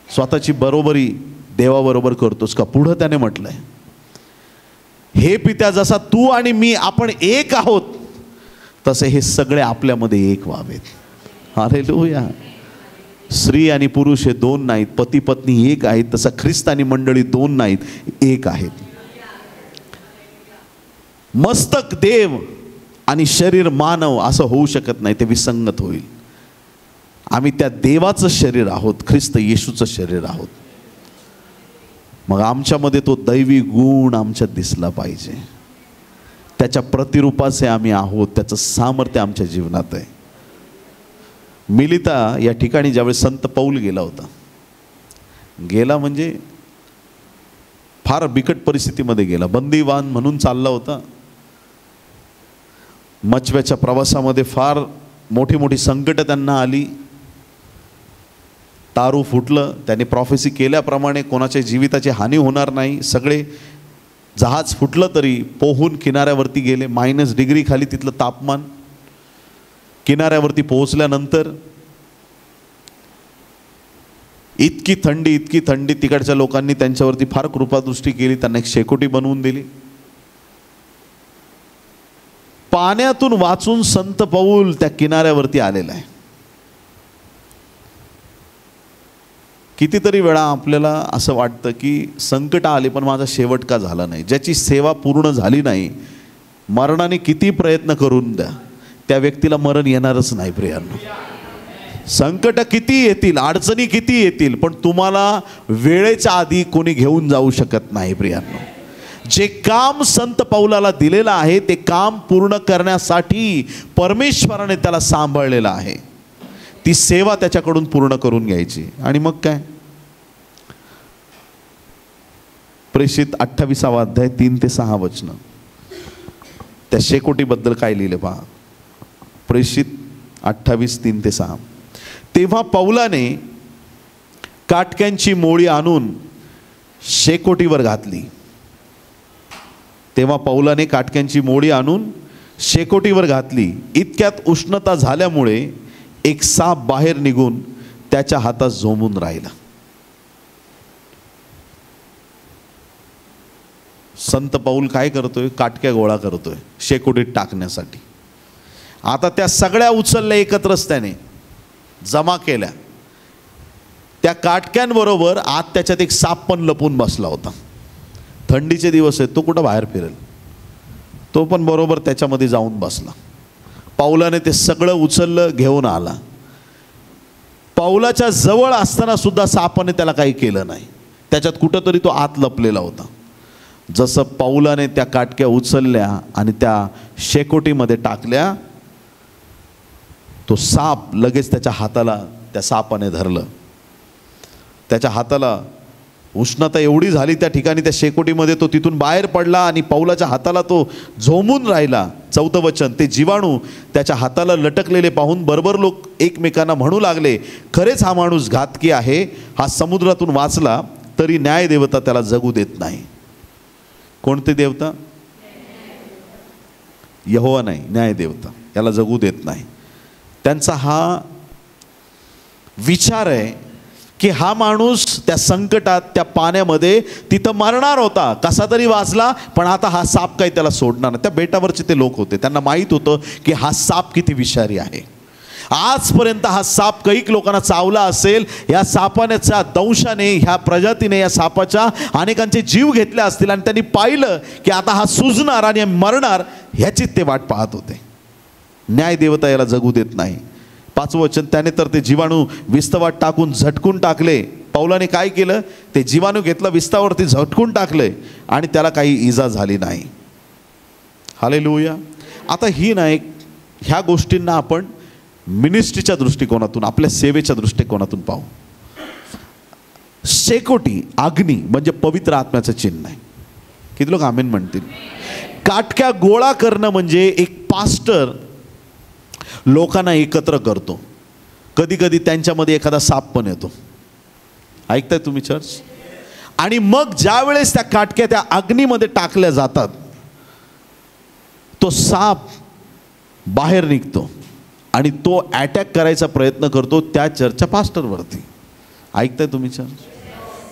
स्वतःची बरोबरी देवाबरोबर करतोस का? पुढं त्याने म्हटलंय, हे पित्या जसा तू आणि मी आपण एक आहोत, तसे हे सगळे आपल्यामध्ये एक व्हावेत. हालेलुया. स्त्री आणि पुरुष हे दोन नाहीत, पती पत्नी एक आहेत, तसा ख्रिस्त आणि मंडळी दोन नाहीत, एक आहेत. मस्तक देव आणि शरीर मानव असं होऊ शकत नाही, ते विसंगत होईल. आम्ही त्या देवाचं शरीर आहोत, ख्रिस्त येशूचं शरीर आहोत. मग आमच्यामध्ये तो दैवी गुण आमच्यात दिसला पाहिजे. त्याच्या प्रतिरूपाचे आम्ही आहोत, त्याचं सामर्थ्य आमच्या जीवनात आहे. मिलिता या ठिकाणी ज्यावेळेस संत पौल गेला होता, गेला म्हणजे फार बिकट परिस्थितीमध्ये गेला. बंदीवान म्हणून चालला होता. मचव्याच्या प्रवासामध्ये फार मोठी मोठी संकटं त्यांना आली. तारू फुटलं. त्यांनी प्रॉफेसी केल्याप्रमाणे कोणाच्या जीविताची हानी होणार नाही. सगळे जहाज फुटलं तरी पोहून किनाऱ्यावरती गेले. -डिग्री खाली तिथलं तापमान. किनाऱ्यावरती पोहोचल्यानंतर इतकी थंडी तिकडच्या लोकांनी त्यांच्यावरती फार कृपादृष्टी केली. त्यांना एक शेकोटी बनवून दिली. पाण्यातून वाचून संत पौल त्या किनाऱ्यावरती आलेला आहे. कितीतरी वेळा आपल्याला असं वाटतं की संकट आले पण माझा शेवट का झाला नाही. ज्याची सेवा पूर्ण झाली नाही, मरणाने किती प्रयत्न करून द्या, त्या व्यक्तीला मरण येणारच नाही. प्रियांनो, संकट किती येतील, अडचणी किती येतील, पण तुम्हाला वेळेच्या आधी कोणी घेऊन जाऊ शकत नाही. प्रियांनो, जे काम संत पौलाला दिलेलं आहे ते काम पूर्ण करण्यासाठी परमेश्वराने त्याला सांभाळलेलं आहे. ती सेवा त्याच्याकडून पूर्ण करून घ्यायची. आणि मग काय, प्रेषित 28 अध्याय 3 ते 6 वचनं, त्या शेकोटीबद्दल काय लिहिले पहा. प्रेषित 28 3 ते 6. तेव्हा पौलाने काटक्यांची मोळी आणून शेकोटीवर घातली. तेव्हा पौलाने काटक्यांची मोळी आणून शेकोटीवर घातली. इतक्यात उष्णता झाल्यामुळे एक साप बाहेर निघून त्याच्या हातात झोंबून राहिला. संत पौल काय करतोय? काटक्या गोळा करतोय शेकोटीत टाकण्यासाठी. आता त्या सगळ्या उचलल्या एकत्रच त्याने जमा केल्या. त्या काटक्यांबरोबर आत त्याच्यात एक साप पण लपून बसला होता. थंडीचे दिवस आहेत, तो कुठं बाहेर फिरेल, तो पण बरोबर त्याच्यामध्ये जाऊन बसला. पौलाने ते सगळं उचललं, घेऊन आला. पौलाच्या जवळ असताना सुद्धा सापाने त्याला काही केलं नाही. त्याच्यात कुठंतरी तो आत लपलेला होता. जसं पौलाने त्या काटक्या उचलल्या आणि त्या शेकोटीमध्ये टाकल्या, तो साप लगेच त्याच्या हाताला त्या सापाने धरलं. त्याच्या हाताला उष्णता एवढी झाली त्या ठिकाणी त्या शेकोटीमध्ये, तो तिथून बाहेर पडला आणि पौलाच्या हाताला तो झोंबून राहिला. 4थं वचन, ते जीवाणू त्याच्या हाताला लटकलेले पाहून बरोबर लोक एकमेकांना म्हणू लागले, खरेच हा माणूस घातकी आहे. हा समुद्रातून वाचला तरी न्याय देवता त्याला जगू देत नाही. कोणते देवता? यहोवा नाही, न्याय देवता याला जगू देत नाही. त्यांचा हा विचार आहे की हा माणूस त्या संकटात, त्या पाण्यामध्ये तिथं मरणार होता, कसा तरी वाचला, पण आता हा साप काही त्याला सोडणार नाही. त्या बेटावरचे ते लोक होते, त्यांना माहीत होतं की हा साप किती विषारी आहे. आजपर्यंत हा साप कैक लोकांना चावला असेल. या सापाच्या दंशाने, ह्या प्रजातीने या सापाच्या अनेकांचे जीव घेतले असतील, आणि त्यांनी पाहिलं की आता हा सुजणार आणि मरणार, ह्याचीच ते वाट पाहत होते. न्याय देवता याला जगू देत नाही. 5वं वचन, त्याने तर ते जीवाणू विस्तवात टाकून झटकून टाकले. पौलाने काय केलं, ते जीवाणू घेतलं, विस्तावरती झटकून टाकले आणि त्याला काही इजा झाली नाही. हालेलुया. आता ही नाही, ह्या गोष्टींना आपण मिनिस्ट्रीच्या दृष्टिकोनातून, आपल्या सेवेच्या दृष्टिकोनातून पाहू. शेकोटी, अग्नी म्हणजे पवित्र आत्म्याचं चिन्ह आहे. किती लोक आमेन म्हणतील. काटक्या गोळा करणं म्हणजे एक पास्टर लोकांना एकत्र करतो. कधी कधी त्यांच्यामध्ये एखादा साप पण येतो. ऐकताय तुम्ही चर्च? आणि मग ज्या वेळेस त्या काटक्या त्या अग्नीमध्ये टाकल्या जातात, तो साप बाहेर निघतो आणि तो अटॅक करायचा प्रयत्न करतो त्या चर्चच्या पास्टरवरती. ऐकताय तुम्ही चर्च?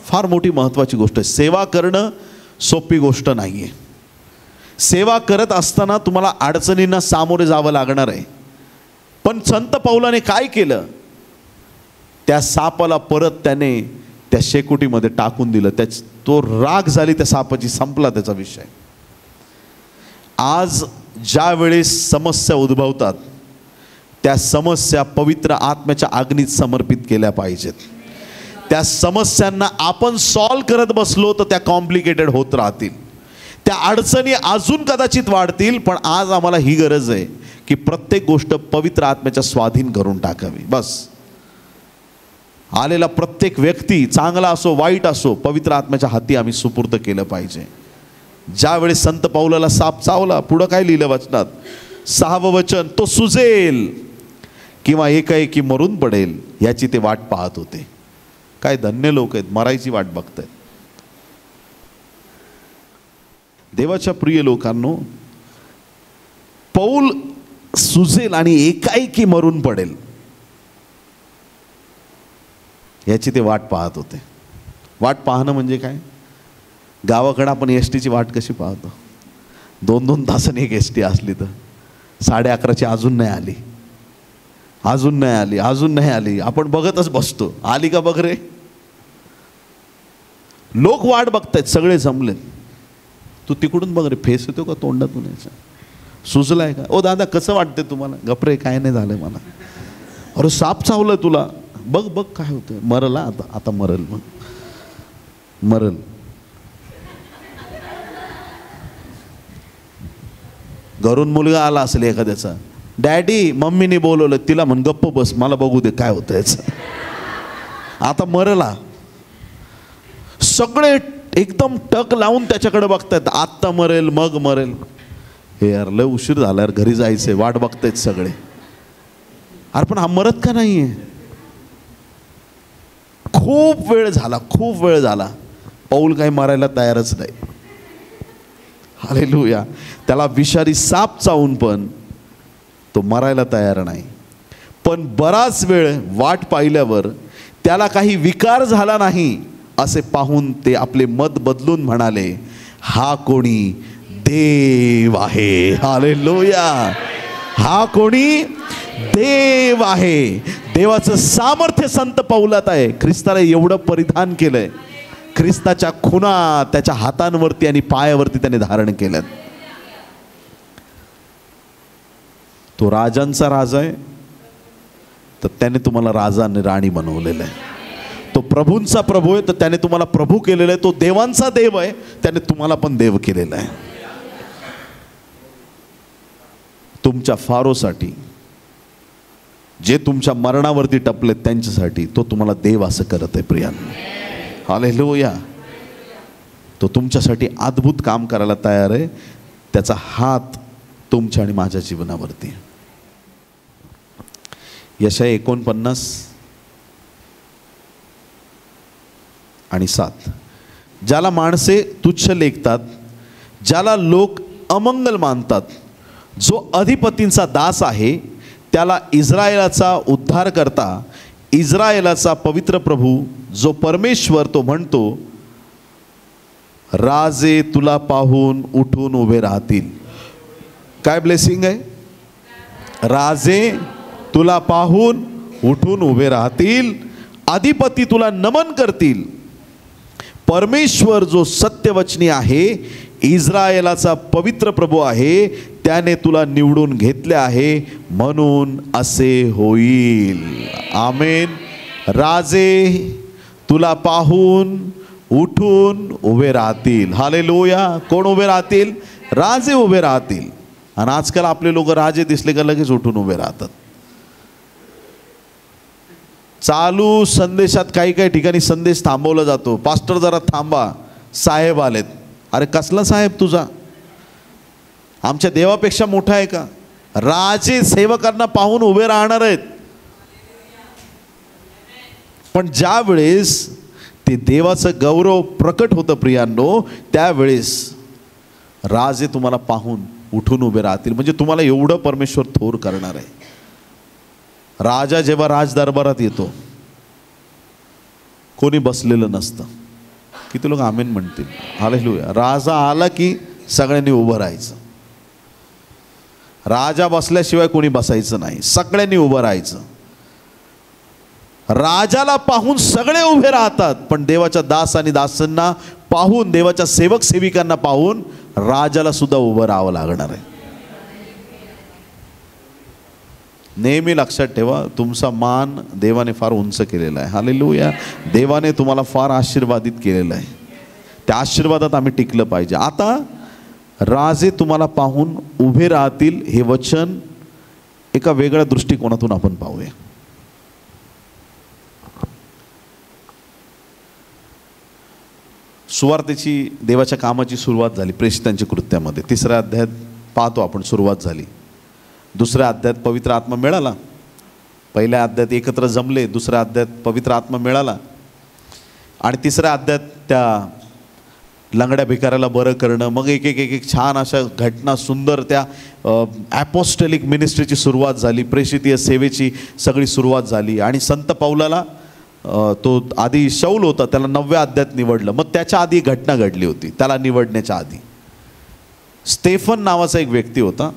फार मोठी महत्त्वाची गोष्ट आहे. सेवा करणं सोपी गोष्ट नाही आहे. सेवा करत असताना तुम्हाला अडचणींना सामोरे जावं लागणार आहे. पण संत पौलाने काय केलं, त्या सापाला परत त्याने त्या शेकोटीमध्ये टाकून दिलं. तो राग झाली त्या सापाची, संपला त्याचा विषय. आज ज्या वेळेस समस्या उद्भवतात, त्या समस्या पवित्र आत्म्याच्या अग्नीत समर्पित केल्या पाहिजेत. त्या समस्यांना आपण सॉल्व करत बसलो तर त्या कॉम्प्लिकेटेड होत राहतील. त्या अडचणी अजून कदाचित वाढतील. पण आज आम्हाला ही गरज आहे की प्रत्येक गोष्ट पवित्र आत्म्याच्या स्वाधीन करून टाकावी. बस. आलेला प्रत्येक व्यक्ती, चांगला असो वाईट असो, पवित्र आत्म्याच्या हाती आम्ही सुपूर्द केलं पाहिजे. ज्यावेळेस संत पौलाला साप चावला, पुढं काय लिहिलं वचनात, 6वं वचन, तो सुजेल किंवा एकाएकी मरून पडेल याची ते वाट पाहत होते. काय धन्य लोक आहेत, मरायची वाट बघतायत. देवाच्या प्रिय लोकांनो, पौल सुजेल आणि एकाएकी मरून पडेल याची ते वाट पाहत होते. वाट पाहणं म्हणजे काय? गावाकडं आपण एस टीची वाट कशी पाहतो, 2-2 तासांनी एक एस टी असली तर 11:30ची अजून नाही आली, अजून नाही आली, अजून नाही आली, आपण बघतच बसतो. आली का बघ रे. लोक वाट बघतायत, सगळे जमलेत. तू तिकडून बघ रे, फेस येतो का तोंडातून यायचा, सुजलाय का? ओ दादा कसं वाटतंय तुम्हाला? गपरे, काय नाही झालं मला. अरे साप चावलं तुला, बघ बघ काय होतं. मरला आता, आता मरल, मग मरल. घरून मुलगा आला असेल एखाद्याचा, डॅडी मम्मीने बोलवलं, तिला म्हण गप्प बस, मला बघू दे काय होतं याचं. आता मरला. सगळे एकदम टक लावून त्याच्याकडे बघतायत, आत्ता मरेल मग मरेल. हे यार लय उशीर झाला यार, घरी जायचंय, वाट बघतायत सगळे. अरे पण हा मरत का नाहीये? खूप वेळ झाला, खूप वेळ झाला. पौल काही मरायला तयारच नाही. हालेलुया. त्याला विषारी साप चावून पण तो मरायला तयार नाही. पण बराच वेळ वाट पाहिल्यावर त्याला काही विकार झाला नाही असे पाहून ते आपले मत बदलून म्हणाले, हा कोणी देव आहे. हालेलुया. हा कोणी देव आहे. देवाचं सामर्थ्य संत पौलात आहे. ख्रिस्ताला एवढं परिधान केलंय. ख्रिस्ताच्या खुणा त्याच्या हातांवरती आणि पायावरती त्याने धारण केल्यात. तो राजांचा राजा आहे, तर त्याने तुम्हाला राजा आणि राणी बनवलेलं आहे. तो प्रभूंचा प्रभू आहे, तर त्याने तुम्हाला प्रभू केलेला आहे. तो देवांचा देव आहे, त्याने तुम्हाला पण देव केलेला आहे. तुमच्या फारोसाठी, जे तुमच्या मरणावरती टपलेत त्यांच्यासाठी तो तुम्हाला देव असं करत आहे प्रियांनो. हालेलुया. तो तुमच्यासाठी अद्भुत काम करायला तयार आहे. त्याचा हात तुमच्या आणि माझ्या जीवनावरती. यशाया 49:7. ज्याला माणसे तुच्छ लेखतात, ज्याला लोक अमंगल मानतात, जो अधिपतींचा दास आहे, त्याला इस्रायलाचा उद्धार करता इस्रायलाचा पवित्र प्रभू जो परमेश्वर तो म्हणतो, राजे तुला पाहून उठून उभे राहतील. काय ब्लेसिंग आहे? राजे तुला पाहून उठून उभे राहतील, अधिपती तुला नमन करतील. परमेश्वर जो सत्यवचनी आहे, इस्रायलाचा पवित्र प्रभू आहे, त्याने तुला निवडून घेतले आहे, म्हणून असे होईल. आमेन. राजे तुला पाहून उठून उभे राहतील. हालेलुया. कोण उभे राहतील? राजे उभे राहतील. आणि आजकाल आपले लोक राजे दिसले का लगेच उठून उभे राहतात. चालू संदेशात काही काही ठिकाणी संदेश थांबवला जातो. पास्टर जरा थांबा, साहेब आलेत. अरे कसला साहेब तुझा? आमच्या देवापेक्षा मोठा आहे का? राजे सेवकांना पाहून उभे राहणार आहेत. पण ज्या वेळेस ते देवाचं गौरव प्रकट होतं प्रियांनो, त्यावेळेस राजे तुम्हाला पाहून उठून उभे राहतील. म्हणजे तुम्हाला एवढं परमेश्वर थोर करणार आहे. राजा जेव्हा राजदरबारात येतो, कोणी बसलेलं नसतं. किती लोक आमेन म्हणतील? हालेलुया. राजा आला की सगळ्यांनी उभं राहायचं. राजा बसल्याशिवाय कोणी बसायचं नाही, सगळ्यांनी उभं राहायचं. राजाला पाहून सगळे उभे राहतात, पण देवाच्या दास आणि दासांना पाहून, देवाच्या सेवक सेविकांना पाहून राजाला सुद्धा उभं राहावं लागणार आहे. नेहमी लक्षात ठेवा, तुमचा मान देवाने फार उंच केलेला आहे. हालेलुया. देवाने तुम्हाला फार आशीर्वादित केलेलं आहे. त्या आशीर्वादात आम्ही टिकलं पाहिजे. आता राजे तुम्हाला पाहून उभे राहतील हे वचन एका वेगळ्या दृष्टिकोनातून आपण पाहूया. सुवार्तेची, देवाच्या कामाची सुरुवात झाली प्रेषितांच्या कृत्यामध्ये. 3ऱ्या अध्यायात पाहतो आपण सुरुवात झाली. 2ऱ्या अध्यायात पवित्र आत्मा मिळाला. 1ल्या अध्यायात एकत्र जमले, 2ऱ्या अध्यायात पवित्र आत्मा मिळाला, आणि 3ऱ्या अध्यायात त्या लंगड्या भिकाऱ्याला बरं करणं, मग एक एक एक एक छान अशा घटना, सुंदर त्या ॲपोस्टलिक मिनिस्ट्रीची सुरुवात झाली. प्रेषितीय सेवेची सगळी सुरुवात झाली. आणि संत पौलाला, तो आधी शौल होता, त्याला 9व्या अध्यायात निवडलं. मग त्याच्या आधी घटना घडली होती. त्याला निवडण्याच्या आधी स्तेफन नावाचा एक व्यक्ती होता,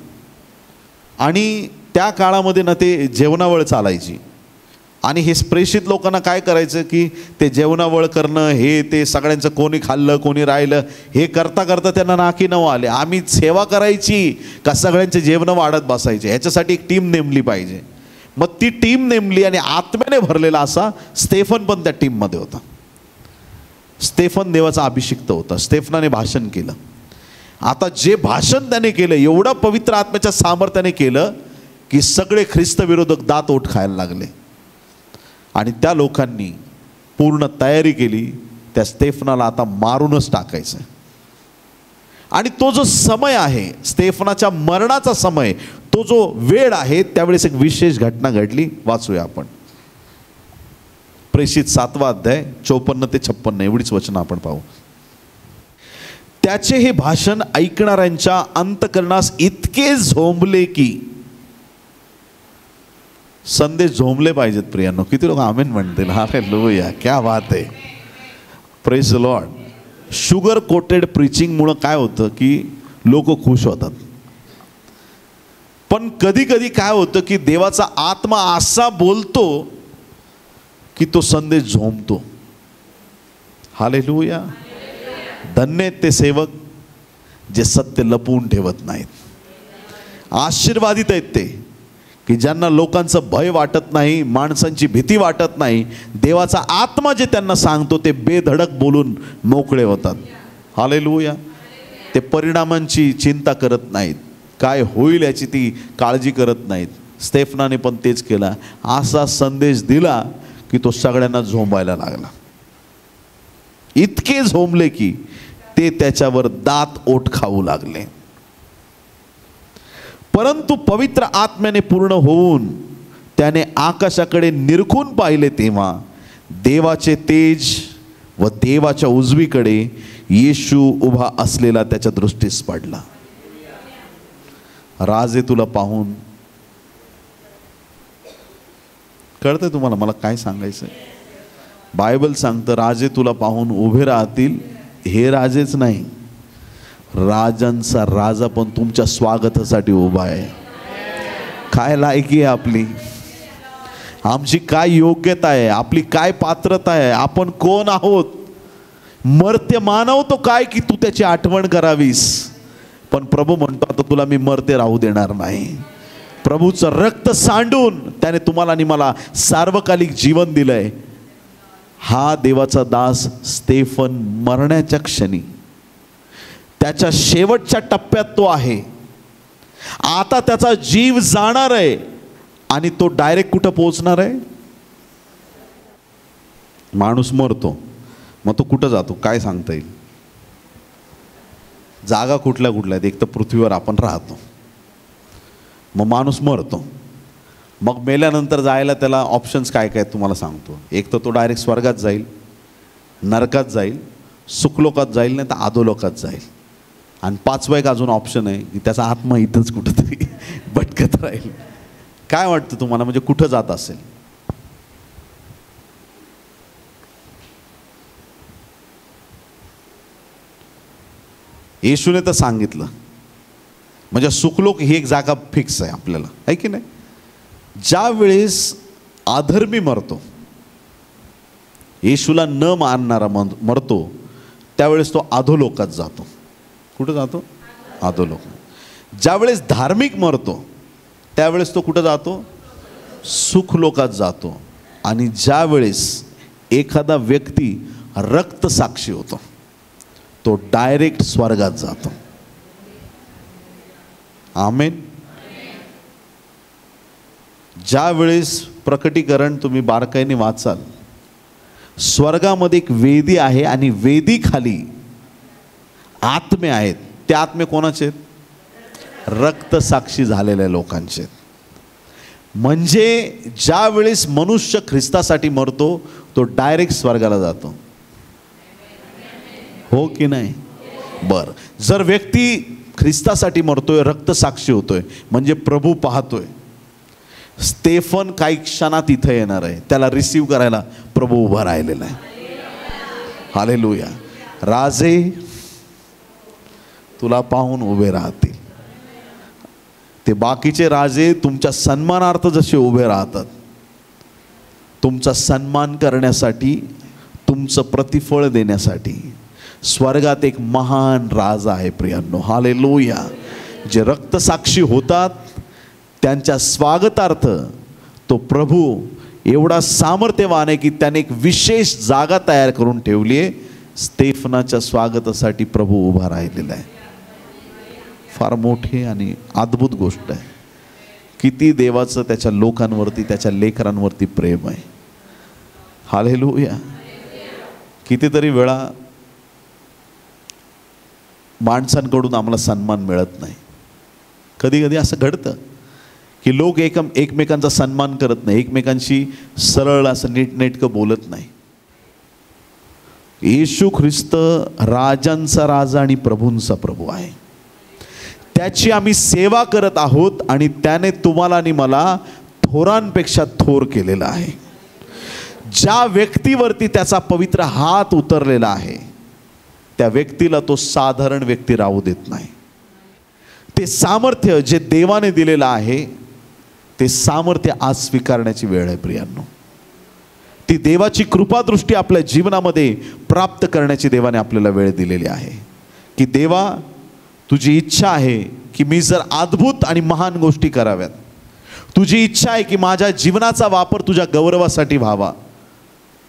आणि त्या काळामध्ये ना ते जेवणावळ चालायची. आणि हे प्रेषित लोकांना काय करायचं की ते जेवणावळ करणं, हे ते सगळ्यांचं कोणी खाल्लं कोणी राहिलं हे करता करता त्यांना नाकी नऊ आले. आम्ही सेवा करायची का सगळ्यांचे जेवणं वाढत बसायचे, ह्याच्यासाठी एक टीम नेमली पाहिजे. मग ती टीम नेमली, आणि आत्म्याने भरलेला असा स्तेफन पण त्या टीममध्ये होता. स्तेफन देवाचा अभिषिक्त होता. स्तेफनाने भाषण केलं. आता जे भाषण त्याने केलं एवढं पवित्र आत्म्याच्या सामर्थ्याने केलं की सगळे ख्रिस्त विरोधक दात ओठ खायला लागले. आणि त्या लोकांनी पूर्ण तयारी केली, त्या स्तेफनाला आता मारूनच टाकायचं. आणि तो जो समय आहे, स्तेफनाच्या मरणाचा समय, तो जो वेळ आहे, त्यावेळेस एक विशेष घटना घडली. वाचूया आपण. प्रेषित 7वा अध्याय 54 ते 56 एवढीच वचनं आपण पाहू. त्याचे हे भाषण ऐकणाऱ्यांच्या अंतकरणास इतके झोंबले की, संदेश झोंबले पाहिजेत प्रियांनो. किती लोक आमेन म्हणतील? हालेलुया. क्या बात आहे. Praise the Lord. Sugar coated प्रीचिंगमुळं काय होतं की लोक खुश होतात, पण कधी कधी काय होतं की देवाचा आत्मा असा बोलतो की तो संदेश झोंबतो. हालेलुया. धन्य आहेत ते सेवक जे सत्य लपवून ठेवत नाहीत. आशीर्वादित आहेत ते की ज्यांना लोकांचं भय वाटत नाही, माणसांची भीती वाटत नाही. देवाचा आत्मा जे त्यांना सांगतो ते बेधडक बोलून मोकळे होतात. हालेलुया. ते परिणामांची चिंता करत नाहीत, काय होईल याची ती काळजी करत नाहीत. स्तेफनाने पण तेच केला. असा संदेश दिला की तो सगळ्यांना झोंबायला लागला. इतके झोंबले की ते त्याच्यावर दात ओठ खाऊ लागले. परंतु पवित्र आत्म्याने पूर्ण होऊन त्याने आकाशाकडे निरखून पाहिले, तेव्हा देवाचे तेज व देवाच्या उजवीकडे येशू उभा असलेला त्याच्या दृष्टीस पडला. राजे तुला पाहून कळतंय तुम्हाला मला काय सांगायचं आहे? बायबल सांगतं राजे तुला पाहून उभे राहतील. हे राजेच नाही, राजांचा राजा पण तुमच्या स्वागतासाठी उभा आहे. काय लायकी आहे आपली, आमची काय योग्यता आहे, आपली काय पात्रता आहे, आपण कोण आहोत. मर्त्य मानव तो काय की तू त्याची आठवण करावीस. पण प्रभू म्हणतो आता तुला मी मर्त्य राहू देणार नाही. प्रभूचं रक्त सांडून त्याने तुम्हाला आणि मला सार्वकालिक जीवन दिलंय. हा देवाचा दास स्तेफन मरण्याच्या क्षणी त्याच्या शेवटच्या टप्प्यात तो आहे. आता त्याचा जीव जाणार आहे आणि तो डायरेक्ट कुठं पोहोचणार आहे? माणूस मरतो, मग तो कुठं जातो काय सांगता येईल? जागा कुठल्या कुठल्या आहेत? एक तर पृथ्वीवर आपण राहतो, मग माणूस मरतो, मग मेल्यानंतर जायला त्याला ऑप्शन्स काय काय तुम्हाला सांगतो. एक तर तो डायरेक्ट स्वर्गात जाईल, नरकात जाईल, सुखलोकात जाईल, नाही तर अधोलोकात जाईल. आणि पाचवा एक अजून ऑप्शन आहे की त्याचा आत्मा इथंच कुठंतरी भटकत राहील. काय वाटतं तुम्हाला, म्हणजे कुठं जात असेल? येशूने तर सांगितलं, म्हणजे सुखलोक ही एक जागा फिक्स आहे आपल्याला, आहे की नाही? ज्या वेळेस अधर्मी मरतो, येशूला न मानणारा मरतो, त्यावेळेस तो अधोलोकात जातो. कुठं जातो? अधोलोक. ज्यावेळेस धार्मिक मरतो त्यावेळेस तो कुठं जातो? सुखलोकात जातो. आणि ज्यावेळेस एखादा व्यक्ती रक्तसाक्षी होतो तो डायरेक्ट स्वर्गात जातो. आमेन. ज्या वेळेस प्रकटीकरण तुम्ही बारकाईने वाचाल, स्वर्गामध्ये एक वेदी आहे आणि वेदी खाली आत्मे आहेत. ते आत्मे कोणाचे आहेत? रक्तसाक्षी झालेल्या लोकांचे. म्हणजे ज्या वेळेस मनुष्य ख्रिस्तासाठी मरतो तो डायरेक्ट स्वर्गाला जातो. हो की नाही? बर, जर व्यक्ती ख्रिस्तासाठी मरतोय, रक्तसाक्षी होतोय, म्हणजे प्रभू पाहतोय, स्तेफन काही क्षणात इथं येणार आहे, त्याला रिसीव्ह करायला प्रभू उभा राहिलेला आहे. हालेलुया. राजे तुला पाहून उभे राहतील. ते बाकीचे राजे तुमच्या सन्मानार्थ जसे उभे राहतात, तुमचा सन्मान करण्यासाठी, तुमचं प्रतिफळ देण्यासाठी स्वर्गात एक महान राजा आहे प्रियांनो. हालेलुया. जे रक्तसाक्षी होतात त्यांच्या स्वागतार्थ तो प्रभू एवढा सामर्थ्यवान आहे की त्याने एक विशेष जागा तयार करून ठेवली आहे. स्तेफनाच्या स्वागतासाठी प्रभू उभा राहिलेला आहे. फार मोठी आणि अद्भुत गोष्ट आहे. किती देवाचं त्याच्या लोकांवरती, त्याच्या लेकरांवरती प्रेम आहे. हालेलुया. कितीतरी वेळा माणसांकडून आम्हाला सन्मान मिळत नाही. कधी कधी असं घडतं की लोक एकमेकांचा सन्मान करत नाही, एकमेकांशी सरळ असं नीटनेटकं बोलत नाही. येशू ख्रिस्त राजांचा राजा आणि प्रभूंचा प्रभू आहे. त्याची आम्ही सेवा करत आहोत आणि त्याने तुम्हाला आणि मला थोरांपेक्षा थोर केलेला आहे. ज्या व्यक्तीवरती त्याचा पवित्र हात उतरलेला आहे त्या व्यक्तीला तो साधारण व्यक्ती राहू देत नाही. ते सामर्थ्य जे देवाने दिलेलं आहे ते सामर्थ्य आज स्वीकारण्याची वेळ आहे प्रियांनो. ती देवाची कृपादृष्टी आपल्या जीवनामध्ये प्राप्त करण्याची देवाने आपल्याला वेळ दिलेली आहे. की देवा, तुझी इच्छा आहे की मी जर अद्भुत आणि महान गोष्टी कराव्यात, तुझी इच्छा आहे की माझ्या जीवनाचा वापर तुझ्या गौरवासाठी व्हावा.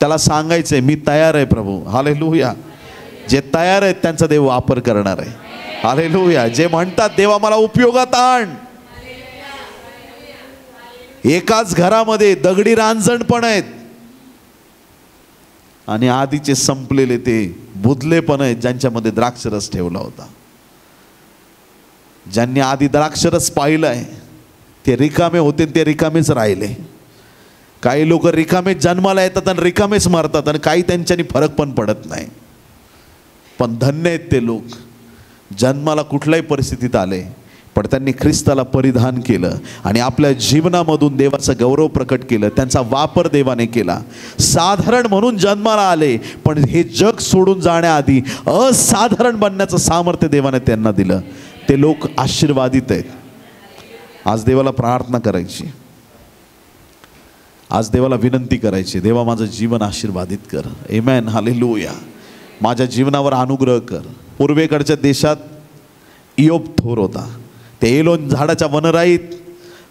त्याला सांगायचंय मी तयार आहे प्रभू. हालेलुया. जे तयार आहेत त्यांचा देव वापर करणार आहे. हालेलुया. जे म्हणतात देवा मला उपयोगात आण. एकाच घरामध्ये दगडी रांजण पण आहेत आणि आधीचे संपलेले ते बुधले पण आहेत ज्यांच्यामध्ये द्राक्षरस ठेवला होता. ज्यांनी आधी द्राक्षरस पाहिलंय ते रिकामे होते, ते रिकामेच राहिले. काही लोक रिकामे जन्माला येतात आणि रिकामेच मरतात आणि काही त्यांच्यानी फरक पण पडत नाही. पण धन्य आहेत ते लोक, जन्माला कुठल्याही परिस्थितीत आले पण त्यांनी ख्रिस्ताला परिधान केलं आणि आपल्या जीवनामधून देवाचं गौरव प्रकट केलं. त्यांचा वापर देवाने केला. साधारण म्हणून जन्माला आले, पण हे जग सोडून जाण्याआधी असाधारण बनण्याचं सामर्थ्य देवाने त्यांना दिलं. ते लोक आशीर्वादित आहेत. आज देवाला प्रार्थना करायची, आज देवाला विनंती करायची, देवा माझं जीवन आशीर्वादित कर. आमेन, हालेलुया. माझ्या जीवनावर अनुग्रह कर. पूर्वेकडच्या देशात इयोब थोर होता. ते एलोन झाडाच्या वनराईत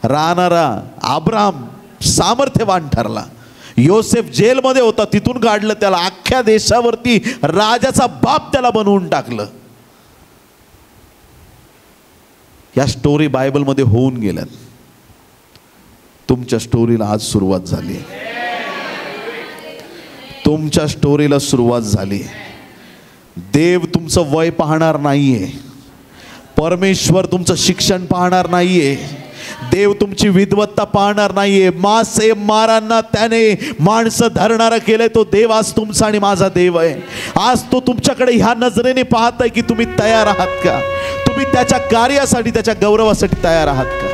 राहणारा अब्राम सामर्थ्यवान ठरला. योसेफ जेलमध्ये होता, तिथून काढलं त्याला. अख्ख्या देशावरती राजाचा बाप त्याला बनवून टाकलं. या स्टोरी बायबलमध्ये होऊन गेल्यात. तुमच्या स्टोरीला आज सुरुवात झाली. तुमच्या स्टोरीला सुरुवात झाली. देव तुमचं वय पाहणार नाहीये. परमेश्वर तुमचं शिक्षण पाहणार नाहीये. देव तुमची विद्वत्ता पाहणार नाहीये. मासे मारांना त्याने माणसं धरणारा केलंय तो देव आज तुमचा आणि माझा देव आहे. आज तो तुमच्याकडे ह्या नजरेने पाहताय की तुम्ही तयार आहात का? तुम्ही त्याच्या कार्यासाठी, त्याच्या गौरवासाठी तयार आहात का?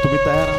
तुम्ही तयार आहात?